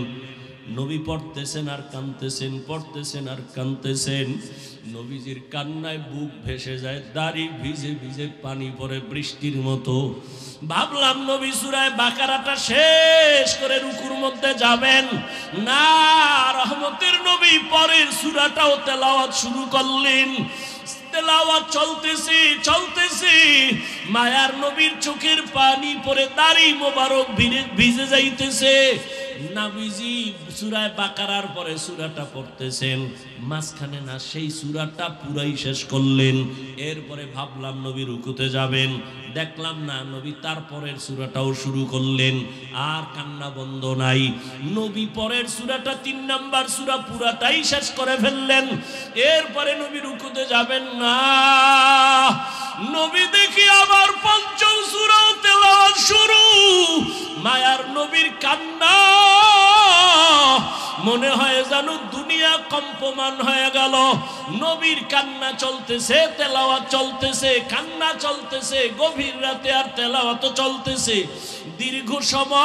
নবী পড়তেছেন আর কাঁদতেছেন, পড়তেছেন আর কাঁদতেছেন। নবীজির কান্নায় বুক ভেসে যায়, দাড়ি ভিজে ভিজে পানি পড়ে বৃষ্টির মতো। ভাবলাম নবী সূরা বাকারাটা শেষ করে রুকুর মধ্যে যাবেন না, রহমতের নবী পরের সূরাটাও তেলাওয়াত শুরু করলেন। তেলাওয়াত চলতেছে চলতেছে, মায়ার নবীর চোখের পানি পড়ে দাড়ি মোবারক ভিজে যাইতেছে। নবীজি সূরা বাকারার পরে সূরাটা পড়তেছেন, মাঝখানে না সেই সূরাটা পুরাই শেষ করলেন। এরপরে ভাবলাম নবী রুকুতে যাবেন, দেখলাম না, নবী তারপরের সূরাটাও শুরু করলেন। আর কান্না বন্ধ নাই। নবী পরের সূরাটা 3 নাম্বার সূরা পুরাটাই শেষ করে ফেললেন। এরপরে নবী রুকুতে যাবেন না, নবী দেখি আবার পঞ্চম সূরাও তেলাওয়াত শুরু। মায়ার নবীর কান্না মনে হয় যেন দুনিয়া কম্পমান হয়ে গেল। নবীর কান্না চলতেছে, তেলাওয়াত চলতেছে, কান্না চলতেছে, গভীর রাতে আর তেলাওয়াত চলতেছে দীর্ঘ সময়।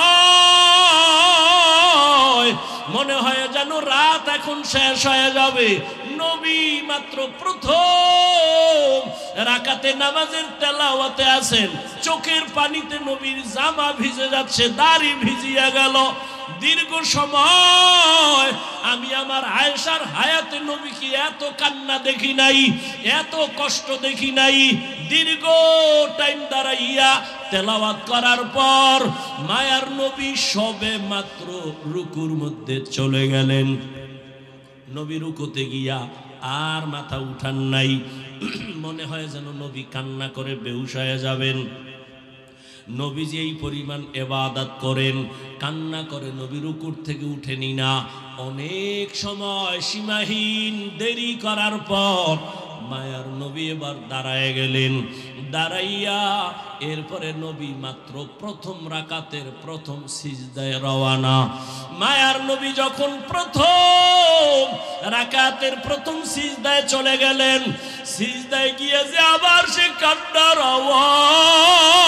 মনে হয় যেন রাত এখন শেষ হয়ে যাবে। নবী মাত্র প্রথম রাকাতে নামাজের তেলাওয়াতে আছেন, চোখের পানিতে নবীর জামা ভিজে যাচ্ছে, দাড়ি ভিজিয়া গেল। দীর্ঘ সময় আমি আমার আয়েশার হায়াতে নবীকে এত কান্না দেখি নাই, এত কষ্ট দেখি নাই। দীর্ঘ টাইম দাঁড়াইয়া তেলাওয়াত করার পর মায়ার নবী সবে মাত্র রুকুর মধ্যে চলে গেলেন। নবী রুকুতে গিয়া আর মাথা উঠান নাই। মনে হয় যেন নবী কান্না করে বেহুশ হয়ে যাবেন। নবীজি এই পরিমাণ ইবাদত করেন, কান্না করে নবী রুকুর থেকে উঠেনি না। অনেক সময় সীমাহীন দেরি করার পর মায়ার নবী এবার দাঁড়ায় গেলেন। দাঁড়াইয়া এরপরে নবী মাত্র প্রথম রাকাতের প্রথম সিজদায় রওয়ানা। মায়ার নবী যখন প্রথম রাকাতের প্রথম সিজদায় চলে গেলেন, সিজদায় গিয়ে যে আবার সে কান্নার আওয়াজ।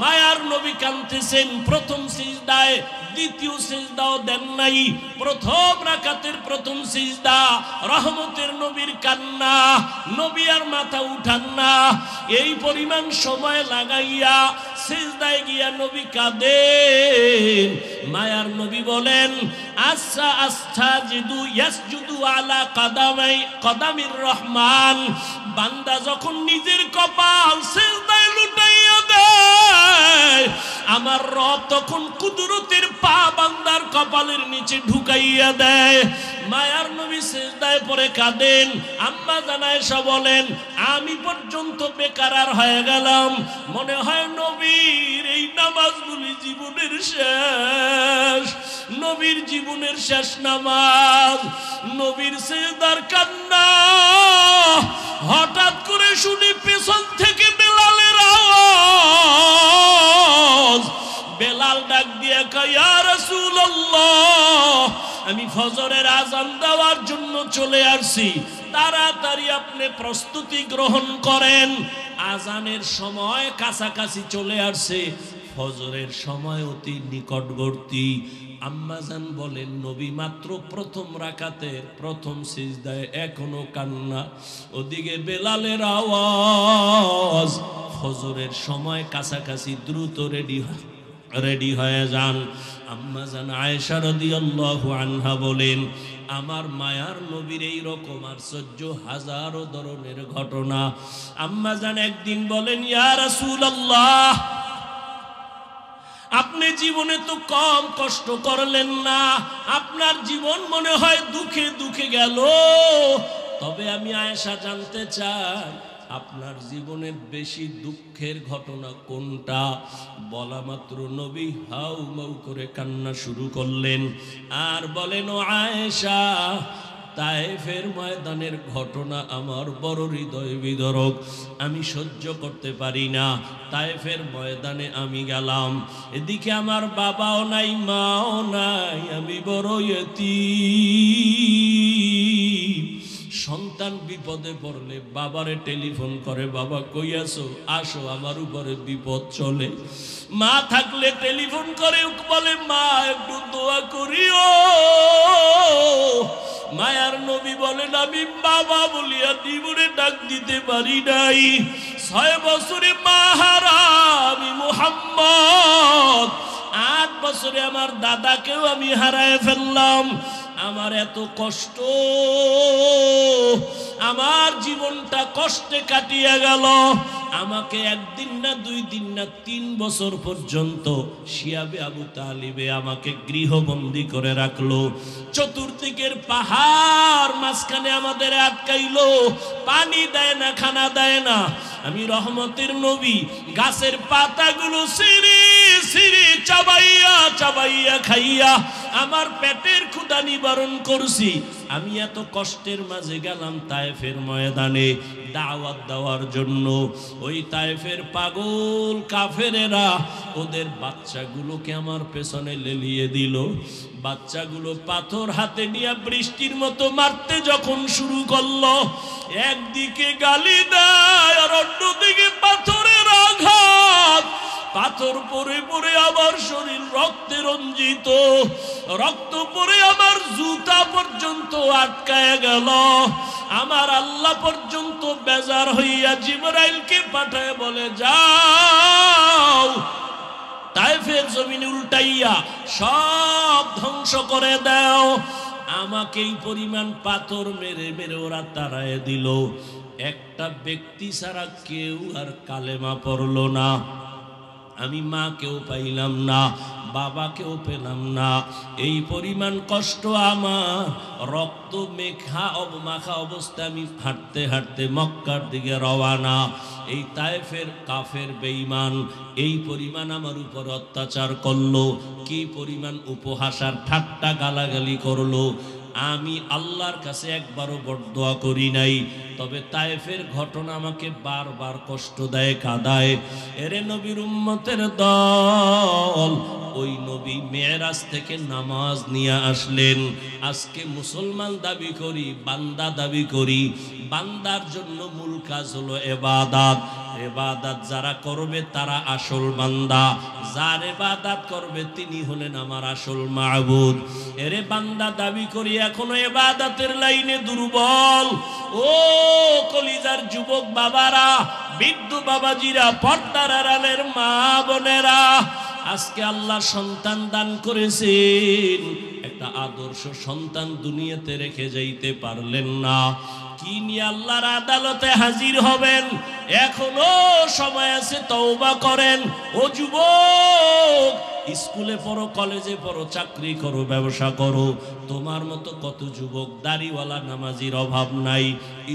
মায়ার নবী কাঁদতেছেন প্রথম সিজদায়, দ্বিতীয় সিজদাও দেন নাই। প্রথম রাকাতের প্রথম সিজদা, রহমতের নবীর কান্না, নবী আর মাথা উঠান না। এই পরিমাণ সময় লাগাইয়া সিজদায় গিয়া নবী কাঁদেন। মায়ার নবী বলেন, আচ্ছা আস্তাজিদু ইয়াসজুদু আলা কদামির রহমান। বান্দা যখন নিজের কপাল সিজদায় লুটাইয়া দেয়, আমার রব তখন কুদরতের পা বান্দার কপালের নিচে ঢুকাইয়া দেয়। মায়ার নবী সিজদায় পড়ে কাঁদেন। আম্মা জান আয়েশা বলেন, আমি পর্যন্ত বেকারার হয়ে গেলাম। মনে হয় নবীর এই নামাজগুলি জীবনের শেষ, নবীর জীবনের শেষ নামাজ। নবীর সিজদার কান্না হঠাৎ করে শুনি পেছন থেকে বেলালের আওয়াজ। বেলাল ডাক দিয়ে কয়, ইয়া রাসূলুল্লাহ, আমি ফজরের আযান দেওয়ার জন্য চলে আসছি, তাড়াতাড়ি আপনি প্রস্তুতি গ্রহণ করেন। আযানের সময় কাছাকাছি চলে আসছে, ফজরের সময় অতি নিকটবর্তী। আম্মাজান বলেন, নবী মাত্র প্রথম রাকাতের প্রথম সিজদায় এখনো কান্না, ওদিকে বেলালের আওয়াজ। ফজরের সময় কাছাকাছি, দ্রুত রেডি হয়ে যান। আম্মাজান আয়েশা রাদিয়াল্লাহু আনহা বলেন, আমার মায়ার নবীর এই রকম আশ্চর্য হাজারো ধরনের ঘটনা। আম্মাজান একদিন বলেন, ইয়া রাসূলুল্লাহ, আপনি জীবনে তো কম কষ্ট করলেন না, আপনার জীবন মনে হয় দুঃখে দুঃখে গেল। তবে আমি আয়েশা জানতে চাই, আপনার জীবনের বেশি দুঃখের ঘটনা কোনটা? বলা মাত্র নবী হাউ মাউ করে কান্না শুরু করলেন আর বলেন, ও আয়েশা, তায়েফের ময়দানের ঘটনা আমার বড় হৃদয় বিদারক, আমি সহ্য করতে পারি না। তায়েফের ময়দানে আমি গেলাম, এদিকে আমার বাবাও নাই, মাও নাই, আমি বড় ইয়তীম। সন্তান বিপদে পড়লে বাবারে টেলিফোন করে, বাবা কই আছো, আসো আমার উপরে বিপদ চলে। মা থাকলে টেলিফোন করে বলে, মা একটু দোয়া করিও। মায়ার নবী বলেন, আমি বাবা বলিয়া জীবনে ডাক দিতে পারি নাই। 6 বছরে মা হারা আমি মুহাম্মদ, 8 বছরে আমার দাদাকেও আমি হারায় ফেললাম। আমার এত কষ্ট, আমার জীবনটা কষ্টে কাটিয়ে গেল। আমাকে 1 দিন না 2 দিন না 3 বছর পর্যন্ত শিয়াবে আবু তালিবে আমাকে গৃহবন্দী করে রাখলো। চতুর্দিকের পাহাড় মাঝখানে আমাদের আটকাইলো, পানি দেয় না, খানা দেয় না। আমি রহমতের নবী গাছের পাতাগুলো সিঁড়ি সিঁড়ি চাবাইয়া চাবাইয়া খাইয়া আমার পেটের ক্ষুধা নিবারণ করছি। আমি এত কষ্টের মাঝে গেলাম তায়েফের ময়দানে দাওয়াত দেওয়ার জন্য। ওই তায়েফের পাগল কাফেরেরা ওদের বাচ্চাগুলোকে আমার পেছনে লেলিয়ে দিল। বাচ্চাগুলো পাথর হাতে নিয়ে বৃষ্টির মতো মারতে যখন শুরু করলো, একদিকে গালি দেয় আর অন্যদিকে পাথরের আঘাত। পাথর পরে পরে আমার শরীর রক্তে রঞ্জিত, রক্ত পরে আমার জুতা পর্যন্ত আটকায় গেল। আমার আল্লাহ পর্যন্ত বেজার হইয়া জিবরাইলকে পাঠায় বলে, যাও তায়েফের জমিন উল্টাইয়া সব ধ্বংস করে দাও। আমাকে এই পরিমাণ পাথর মেরে মেরে ওরা তাড়ায় দিল। একটা ব্যক্তি ছাড়া কেউ আর কালেমা পড়ল না। আমি মাকেও পাইলাম না, বাবাকেও পেলাম না। এই পরিমাণ কষ্ট আমার, রক্ত মাখা অবস্থায় আমি হাঁটতে হাঁটতে মক্কার দিকে রওয়ানা। এই তায়েফের কাফের বেঈমান এই পরিমাণ আমার উপর অত্যাচার করলো, কি পরিমাণ উপহাস আর ঠাট্টা গালাগালি করলো। আমি আল্লাহর কাছে একবারও বরদোয়া করি নাই, তবে তায়েফের ঘটনা আমাকে বারবার কষ্ট দেয়, কাঁদায়। এরে নবীর উম্মতের দল, ওই নবী মেরাজ থেকে নামাজ নিয়ে আসলেন। আজকে মুসলমান দাবি করি, বান্দা দাবি করি। বান্দার জন্য মূল কাজ হলো ইবাদত। ইবাদত যারা করবে তারা আসল বান্দা, যার ইবাদত করবে তিনি হলেন আমার আসল মাবুদ। এরে বান্দা দাবি করি, এখনো ইবাদতের লাইনে দুর্বল। ও কলিজার যুবক বাবারা, বৃদ্ধ বাবাজিরা, পর্দার আড়ালের মা বোনেরা, আজকে আল্লাহ সন্তান দান করেছেন, একটা আদর্শ সন্তান দুনিয়াতে রেখে যাইতে পারলেন না। কি নিয়ে আল্লাহর আদালতে হাজির হবেন? এখনো সময় আছে, তওবা করেন। ও যুবক, স্কুলে পড়ো, কলেজে পড়ো, চাকরি করো, ব্যবসা করো, তোমার মতো কত যুবক দাড়িওয়ালা নামাজির অভাব নাই।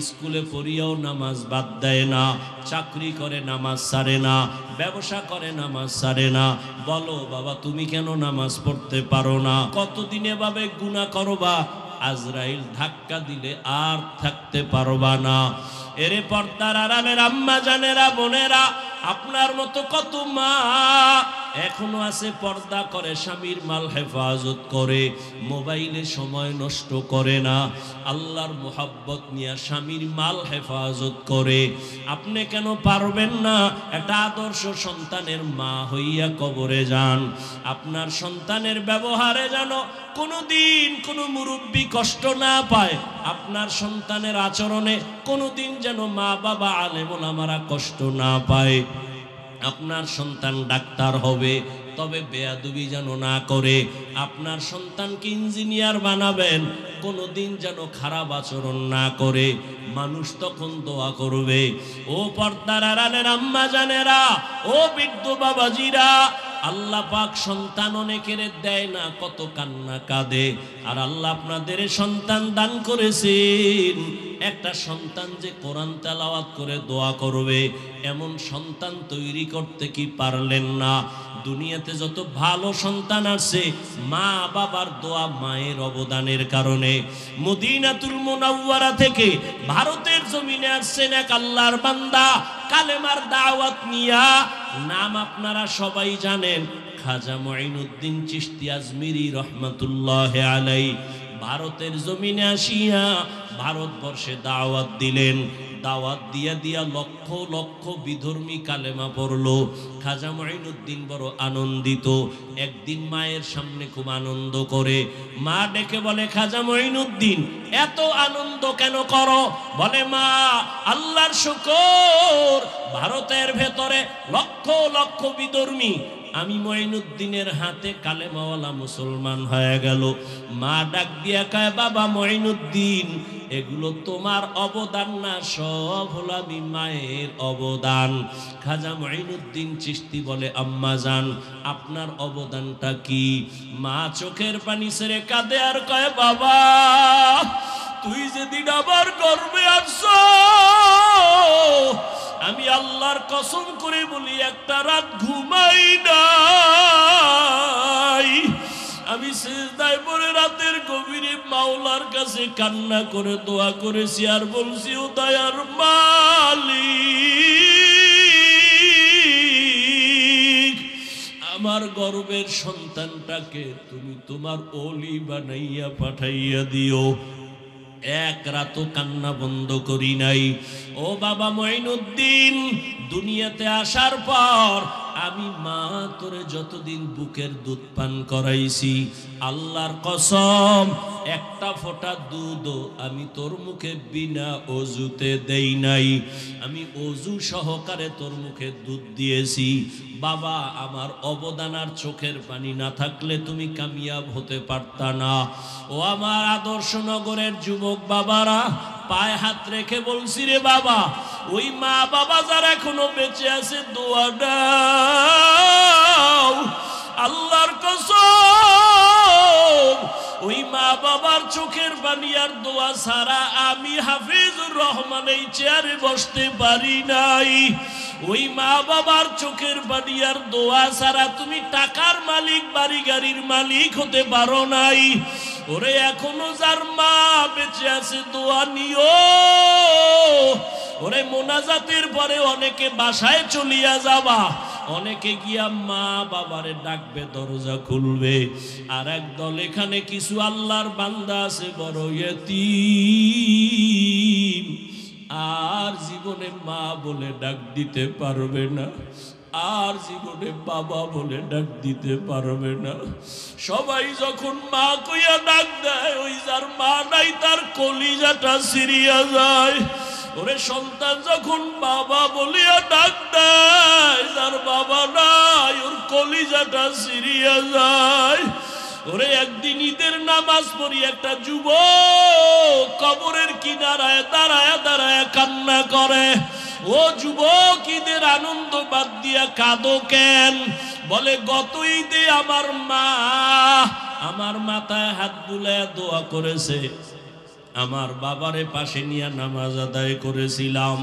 স্কুলে পড়িয়াও নামাজ বাদ দেয় না, চাকরি করে নামাজ ছাড়ে না, ব্যবসা করে নামাজ ছাড়ে না। বলো বাবা, তুমি কেন নামাজ পড়তে পারো না? কতদিন এভাবে গুনাহ করবা, আজরাইল ধাক্কা দিলে আর থাকতে পারবা না। এরে পর্দার আড়ালের আম্মা জানেরা, বোনেরা, আপনার মতো কত মা এখনো আছে পর্দা করে, স্বামীর মাল হেফাজত করে, মোবাইলে সময় নষ্ট করে না, আল্লাহর মোহাব্বত নিয়ে স্বামীর মাল হেফাজত করে। আপনি কেন পারবেন না? একটা আদর্শ সন্তানের মা হইয়া কবরে যান। আপনার সন্তানের ব্যবহারে যেন কোনোদিন কোনো মুরব্বী কষ্ট না পায়, আপনার সন্তানের আচরণে কোনোদিন যেন মা বাবা আলেম ওলামারা কষ্ট না পায়। আপনার সন্তান ডাক্তার হবে, তবে বেয়াদবি যেন না করে। আপনার সন্তানকে ইঞ্জিনিয়ার বানাবেন, কোনোদিন যেন খারাপ আচরণ না করে। মানুষ তখন দোয়া করবে। ও পর্দার আড়ালের আম্মা জানেরা, ও বৃদ্ধ বাবাজিরা, আল্লাহ পাক সন্তান অনেকের দেয় না, কত কান্না কাঁদে। আর আল্লাহ আপনাদের সন্তান দান করেছেন, একটা সন্তান যে কোরআন তেলাওয়াত করে দোয়া করবে, এমন সন্তান তৈরি করতে কি পারলেন না? দুনিয়াতে যত ভালো সন্তান আছে, মা বাবার দোয়া, মায়ের অবদানের কারণে। মদিনাতুল মুনাওয়ারা থেকে ভারতের জমিনে আসছেন এক আল্লাহর বান্দা, কালেমার দাওয়াত নিয়া। নাম আপনারা সবাই জানেন, খাজা মুঈনুদ্দিন চিশতি আজমিরি রহমাতুল্লাহ আলাইহি। ভারতের জমিনে আসিয়া ভারতবর্ষে দাওয়াত দিলেন। দাওয়াত দিয়া দিয়া লক্ষ লক্ষ বিধর্মী কালেমা পড়লো। খাজা মঈনুদ্দিন বড় আনন্দিত। একদিন মায়ের সামনে খুব আনন্দ করে, মা ডেকে বলে, খাজা মঈনুদ্দিন এত আনন্দ কেন করো? বলে, মা আল্লাহর শুকর, ভারতের ভেতরে লক্ষ লক্ষ বিধর্মী, আমি মঈনুদ্দিনের হাতে কালেমাওয়ালা মুসলমান হয়ে গেল। মা ডাক দিয়া কয়, বাবা মঈনুদ্দিন এগুলো তোমার অবদান না, সব হলো আমি মায়ের অবদান। খাজা মঈনুদ্দিন চিশতি বলে, আম্মা জান আপনার অবদানটা কি? মা চোখের পানি ছেড়ে কাঁদে আর কয়, বাবা তুই যেদিন আমার গর্ভে আসছো, আমি আল্লাহর কসম করে বলি একটা রাত ঘুমাই নাই। আমি সিজদায় পড়ে রাতের গভীরে মাওলার কাছে কান্না করে দোয়া করেছি আর বলছি, ও দয়ার মালিক, আমার গর্বের সন্তানটাকে তুমি তোমার ওলি বানাইয়া পাঠাইয়া দিও। এক রাতও কান্না বন্ধ করি নাই। ও বাবা মঈনুদ্দিন, দুনিয়াতে আসার পর আমি মা তোরে যতদিন বুকের দুধ পান করাইছি, আল্লাহর কসম একটা ফোঁটা দুধও আমি তোর মুখে বিনা অজুতে দেই নাই। আমি অজু সহকারে তোর মুখে দুধ দিয়েছি। বাবা আমার অবদান আর চোখের পানি না থাকলে তুমি কামিয়াব হতে পারতা না। ও আমার আদর্শ নগরের যুবক বাবারা, পায়ে হাত রেখে বলছি রে বাবা, ওই মা বাবা যারা এখনো বেঁচে আছে দোয়া দাও। আল্লাহর কসম ওই মা বাবার চোখের পানি আর দোয়া ছাড়া আমি হাফিজুর রহমান এই চেয়ারে বসতে পারি নাই। ওই মা বাবার চোখের পানি আর দোয়া ছাড়া তুমি টাকার মালিক, বাড়ি গাড়ির মালিক হতে পারো নাই। ওরে এখনো যার মা বেঁচে আছে দোয়া নিও। ওরে মোনাজাতের পরে অনেকে বাসায় চলিয়া যাবা, অনেকে গিয়া মা বাবারে ডাকবে, দরজা খুলবে। আর একদল এখানে কিছু আল্লাহর বান্দা আছে বড় ইয়তীম, আর জীবনে মা বলে ডাক দিতে পারবে না, আর জীবনে বাবা বলে ডাক দিতে পারবে না। সবাই যখন মা কইয়া ডাক দেয়, ওই যার মা নাই তার কলিজাটা ছিঁড়িয়া যায়। ওরে সন্তান যখন বাবা বলিয়া ডাক দেয়, যার বাবা নাই ওর কলিজাটা ছিঁড়িয়া যায়। ওরে একদিন ঈদের নামাজ পড়ি একটা যুবক কবরের কিনারায় দাঁড়ায় দাঁড়ায় কান্না করে। ও যুবক, ঈদের আনন্দ বাদ দিয়া কাঁদো কেন? বলে, গত ঈদে আমার মাথায় হাত বুলায়া দোয়া করেছে, আমার বাবারে পাশে নিয়ে নামাজ আদায় করেছিলাম।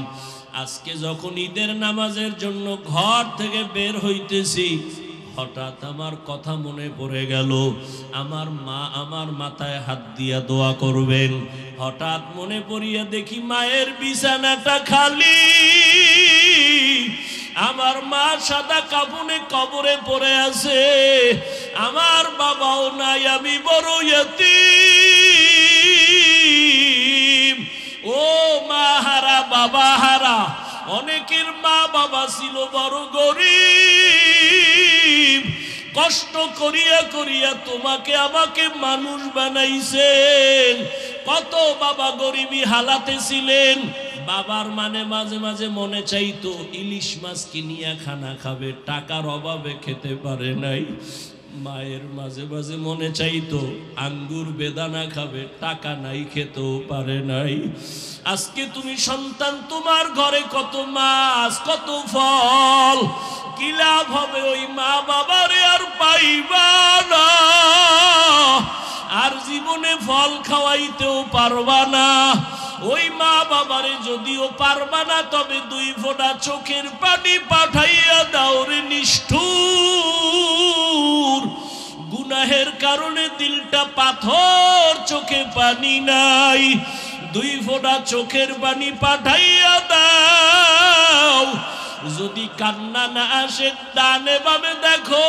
আজকে যখন ঈদের নামাজের জন্য ঘর থেকে বের হইতেছি, হঠাৎ আমার কথা মনে পড়ে গেল, আমার মা আমার মাথায় হাত দিয়া দোয়া করবেন। হঠাৎ মনে পড়িয়া দেখি মায়ের বিছানাটা খালি, আমার মা সাদা কাফনে কবরে পড়ে আছে, আমার বাবাও নাই, আমি বড় ইয়তীম। ও মা হারা বাবা হারা। অনেকের মা বাবা ছিল বড় গরিব, কষ্ট করিয়া করিয়া তোমাকে আমাকে মানুষ বানাইছেন। কত বাবা গরিবী হালাতে ছিলেন। বাবার মানে মাঝে মাঝে মনে চাইতো ইলিশ মাছ কিনিয়া খানা খাবে, টাকার অভাবে খেতে পারে নাই। মায়ের মাঝে মাঝে মনে চাইতো আঙ্গুর বেদানা খাবে, টাকা নাই, খেতেও পারে নাই। আজকে তুমি সন্তান, তোমার ঘরে কত মাছ, কত ফল, কি লাভ হবে? ওই মা বাবারে আর পাইবা না, আর জীবনে ফল খাওয়াইতেও পারবা না। ওই মা বাবারে যদিও পারবা না, তবে দুই ফোঁটা চোখের পানি পাঠাইয়া দাও রে নিষ্ঠুর। গুনাহের কারণে দিলটা পাথর, চোখে পানি নাই, দুই ফোঁটা চোখের পানি পাঠাইয়া দাও। যদি কান্না না আসে, ডানে বামে দেখো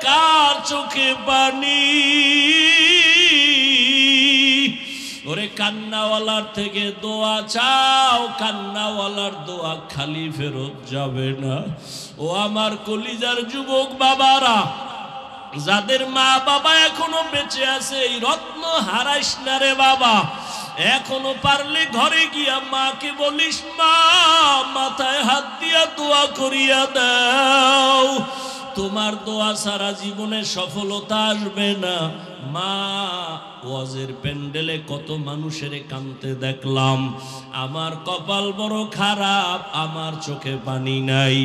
কার চোখে পানি। কান্নাওয়ালার থেকে দোয়া চাও, কান্নাওয়ালার দোয়া খালি ফেরত যাবে না। ও আমার কলিজার যুবক বাবারা, যাদের মা বাবা এখনো বেঁচে আছে, এই রত্ন হারাইস না রে বাবা। এখনো পারলে ঘরে গিয়া মাকে বলিস, মা মাথায় হাত দিয়া দোয়া করিয়া দাও। তোমার দোয়া সারা জীবনে সফলতা আসবে না। মা, ওয়াজের প্যান্ডেলে কত মানুষের কাঁদতে দেখলাম, আমার কপাল বড় খারাপ, আমার চোখে পানি নাই।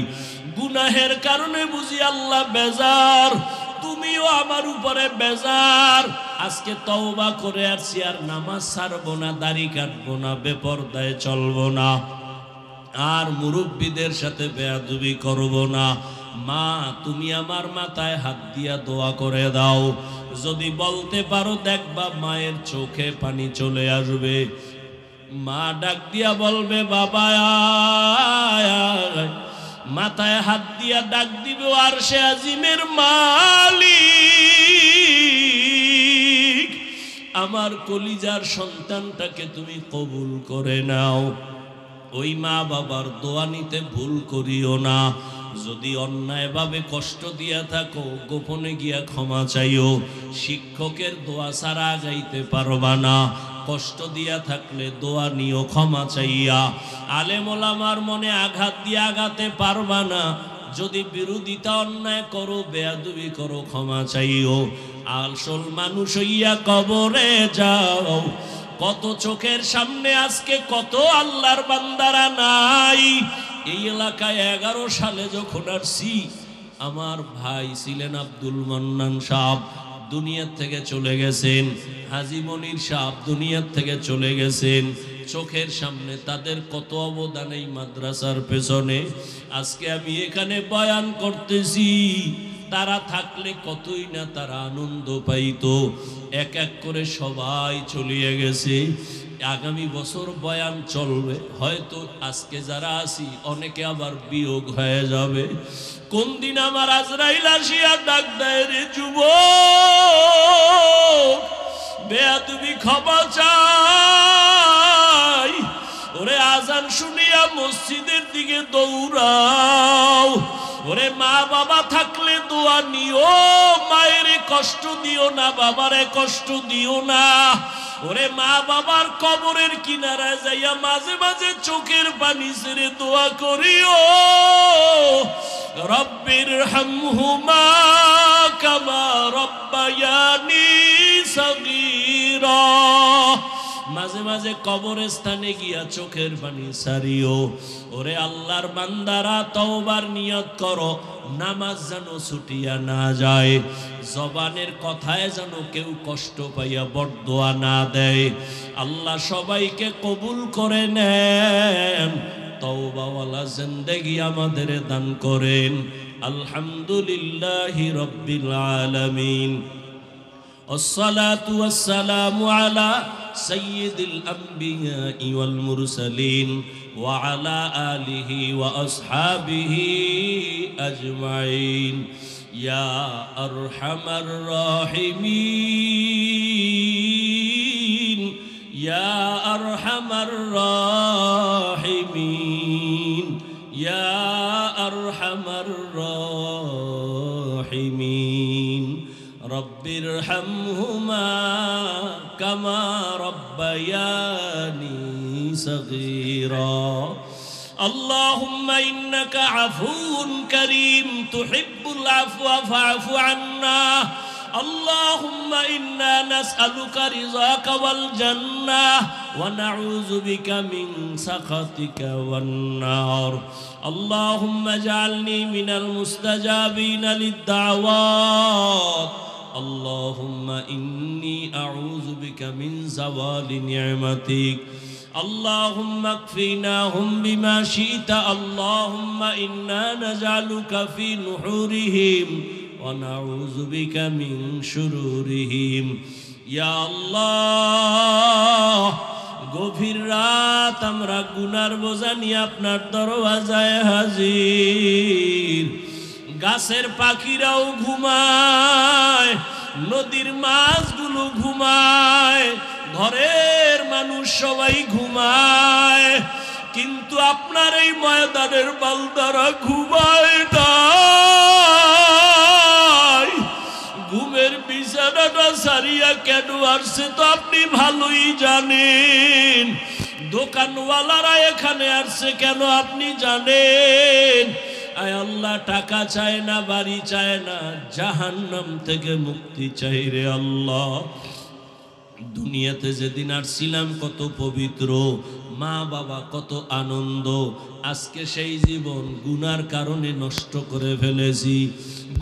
গুনাহের কারণে বুঝি আল্লাহ বেজার, তুমিও আমার উপরে বেজার। আজকে তওবা করে আসছি, আর নামাজ ছাড়বো না, দাড়ি কাটবো না, বেপরদায় চলবো না, আর মুরব্বীদের সাথে বেয়াদবি করবো না। মা, তুমি আমার মাথায় হাত দিয়া দোয়া করে দাও। যদি বলতে পারো দেখবা মায়ের চোখে পানি চলে আসবে। মা ডাক দিয়া বলবে, বাবা আয় আয়। মাথায় হাত দিয়া ডাক দিবে, আরশে আজিমের মালিক, আমার কলিজার সন্তানটাকে তুমি কবুল করে নাও। ওই মা বাবার দোয়া নিতে ভুল করিও না। যদি অন্যায়ভাবে কষ্ট দিয়া থাকো, গোপনে গিয়া ক্ষমা চাইও। শিক্ষকের দোয়া ছাড়া গাইতে পারবা না। কষ্ট দিয়া থাকলে দোয়া নিও ক্ষমা চাইয়া। আলেম ওলামার মনে আঘাত দিয়ে আঘাতে পারবা না। যদি বিরোধিতা অন্যায় করো, বেয়াদবি করো, ক্ষমা চাইও। আসল মানুষ হইয়া কবরে যাও। কত চোখের সামনে আজকে কত আল্লাহর বান্দারা নাই। এই এলাকায় 11 সালে যখন আসছি, আমার ভাই ছিলেন আব্দুল মান্নান সাহেব, দুনিয়ার থেকে চলে গেছেন। হাজী মনির সাহেব দুনিয়ার থেকে চলে গেছেন। চোখের সামনে তাদের কত অবদান এই মাদ্রাসার পেছনে। আজকে আমি এখানে বয়ান করতেছি, তারা থাকলে কতই না তারা আনন্দ পাইতো। এক এক করে সবাই চলিয়ে গেছে। আগামী বছর বয়ান চলবে, হয়তো আজকে যারা আছি অনেকে আবার বিয়োগ হয়ে যাবে। কোন দিন আমার আজরাইল আসিয়া ডাক দেয়, রে যুবক, বেয়াদবি ক্ষমা চাই। ওরে আজান শুনিয়া মসজিদের দিকে দৌড়াও। ওরে মা বাবা থাকলে দোয়া নিও, মায়ের কষ্ট দিও না, বাবারে কষ্ট দিও না। ওরে মা বাবার কবরের কিনারায় যাইয়া মাঝে মাঝে চোখের পানি ছেড়ে দোয়া করিও, রব্বির হামহুমা কামা রব্বায়ানি সগীরা। মাঝে মাঝে কবরস্থানে গিয়া চোখের পানি সারিও। ওরে আল্লাহর বান্দারা, তওবার নিয়ত করো, নামাজ যেন ছুটিয়া না যায়। জবানের কথায় যেন কেউ কষ্ট পাইয়া বরদোয়া না দেয়। আল্লাহ সবাইকে কবুল করে নেন। তওবাওয়ালা জিন্দেগি আমাদের দান করেন। আলহামদুলিল্লাহি রাব্বিল আলামিন। والصلاة والسلام على سيد الأنبياء والمرسلين وعلى آله وأصحابه أجمعين يا أرحم الراحمين يا أرحم الراحمين يا أرحم الراحمين رب ارحمهما كما ربياني صغيرا اللهم إنك عفو كريم تحب العفو فاعف عنا اللهم إنا نسألك رضاك والجنة ونعوذ بك من سخطك والنار اللهم اجعلني من المستجابين للدعوات اللهم إني أعوذ بك من زوال نعمتك اللهم اكفناهم بما شئت اللهم إنا نجعلك في نحورهم ونعوذ بك من شرورهم يا الله গভীর রাত আমরা গুনার বোঝা নিয়ে আপনার দরওয়াজায় হাজির। গাছের পাখিরাও ঘুমায়, নদীর মাছগুলো ঘুমায়, ঘরের মানুষ সবাই ঘুমায়, কিন্তু আপনার এই ময়দানের বান্দারা ঘুমায় না। ঘুমের বিছানাটা সারিয়া কেন আসছে তো আপনি ভালোই জানেন। দোকানওয়ালারা এখানে আসছে কেন আপনি জানেন। আয় আল্লাহ, টাকা চায় না, বাড়ি চায় না, জাহান্নাম থেকে মুক্তি চাই রে আল্লাহ। দুনিয়াতে যেদিন আসছিলাম কত পবিত্র, মা বাবা কত আনন্দ, আজকে সেই জীবন গুনার কারণে নষ্ট করে ফেলেছি।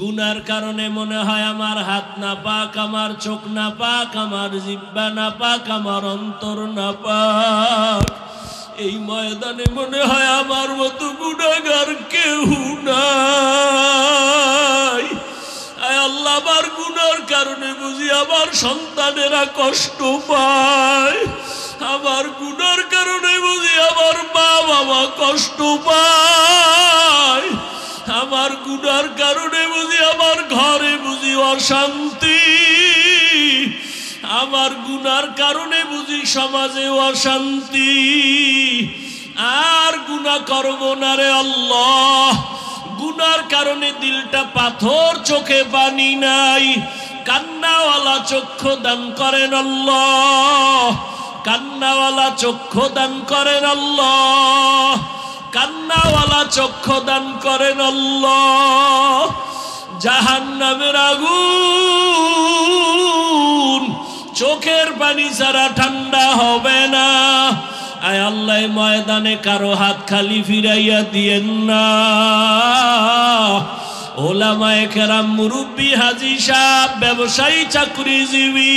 গুনার কারণে মনে হয় আমার হাত না পাক, আমার চোখ না পাক, আমার জিহ্বা না পাক, আমার অন্তর না পাক। এই ময়দানে মনে হয় আমার মতো গুনাহগার কেউ নাই। আয় আল্লাহ, আমার গুনার কারণে বুঝি আমার সন্তানেরা কষ্ট পায়, আমার গুনার কারণে বুঝি আমার মা বাবা কষ্ট পায়, আমার গুনার কারণে বুঝি আমার ঘরে বুঝি অশান্তি, আমার গুনার কারণে বুঝি সমাজে অশান্তি। আর গুনাহ করব না রে আল্লাহ। গুনার কারণে দিলটা পাথর, চোখে পানি নাই। কান্নাওয়ালা চক্ষু দান করেন আল্লাহ, কান্নাওয়ালা চক্ষু দান করেন আল্লাহ, কান্নাওয়ালা চক্ষু দান করেন আল্লাহ। জাহান্নামের আগুন চোখের পানি ছাড়া ঠান্ডা হবে না। আয় আল্লাহ, ময়দানে কারো হাত খালি ফিরাইয়া দিয়েন না। ওলামায়ে কেরাম, মুরব্বী, হাজী সাহেব, ব্যবসায়ী, চাকরিজীবী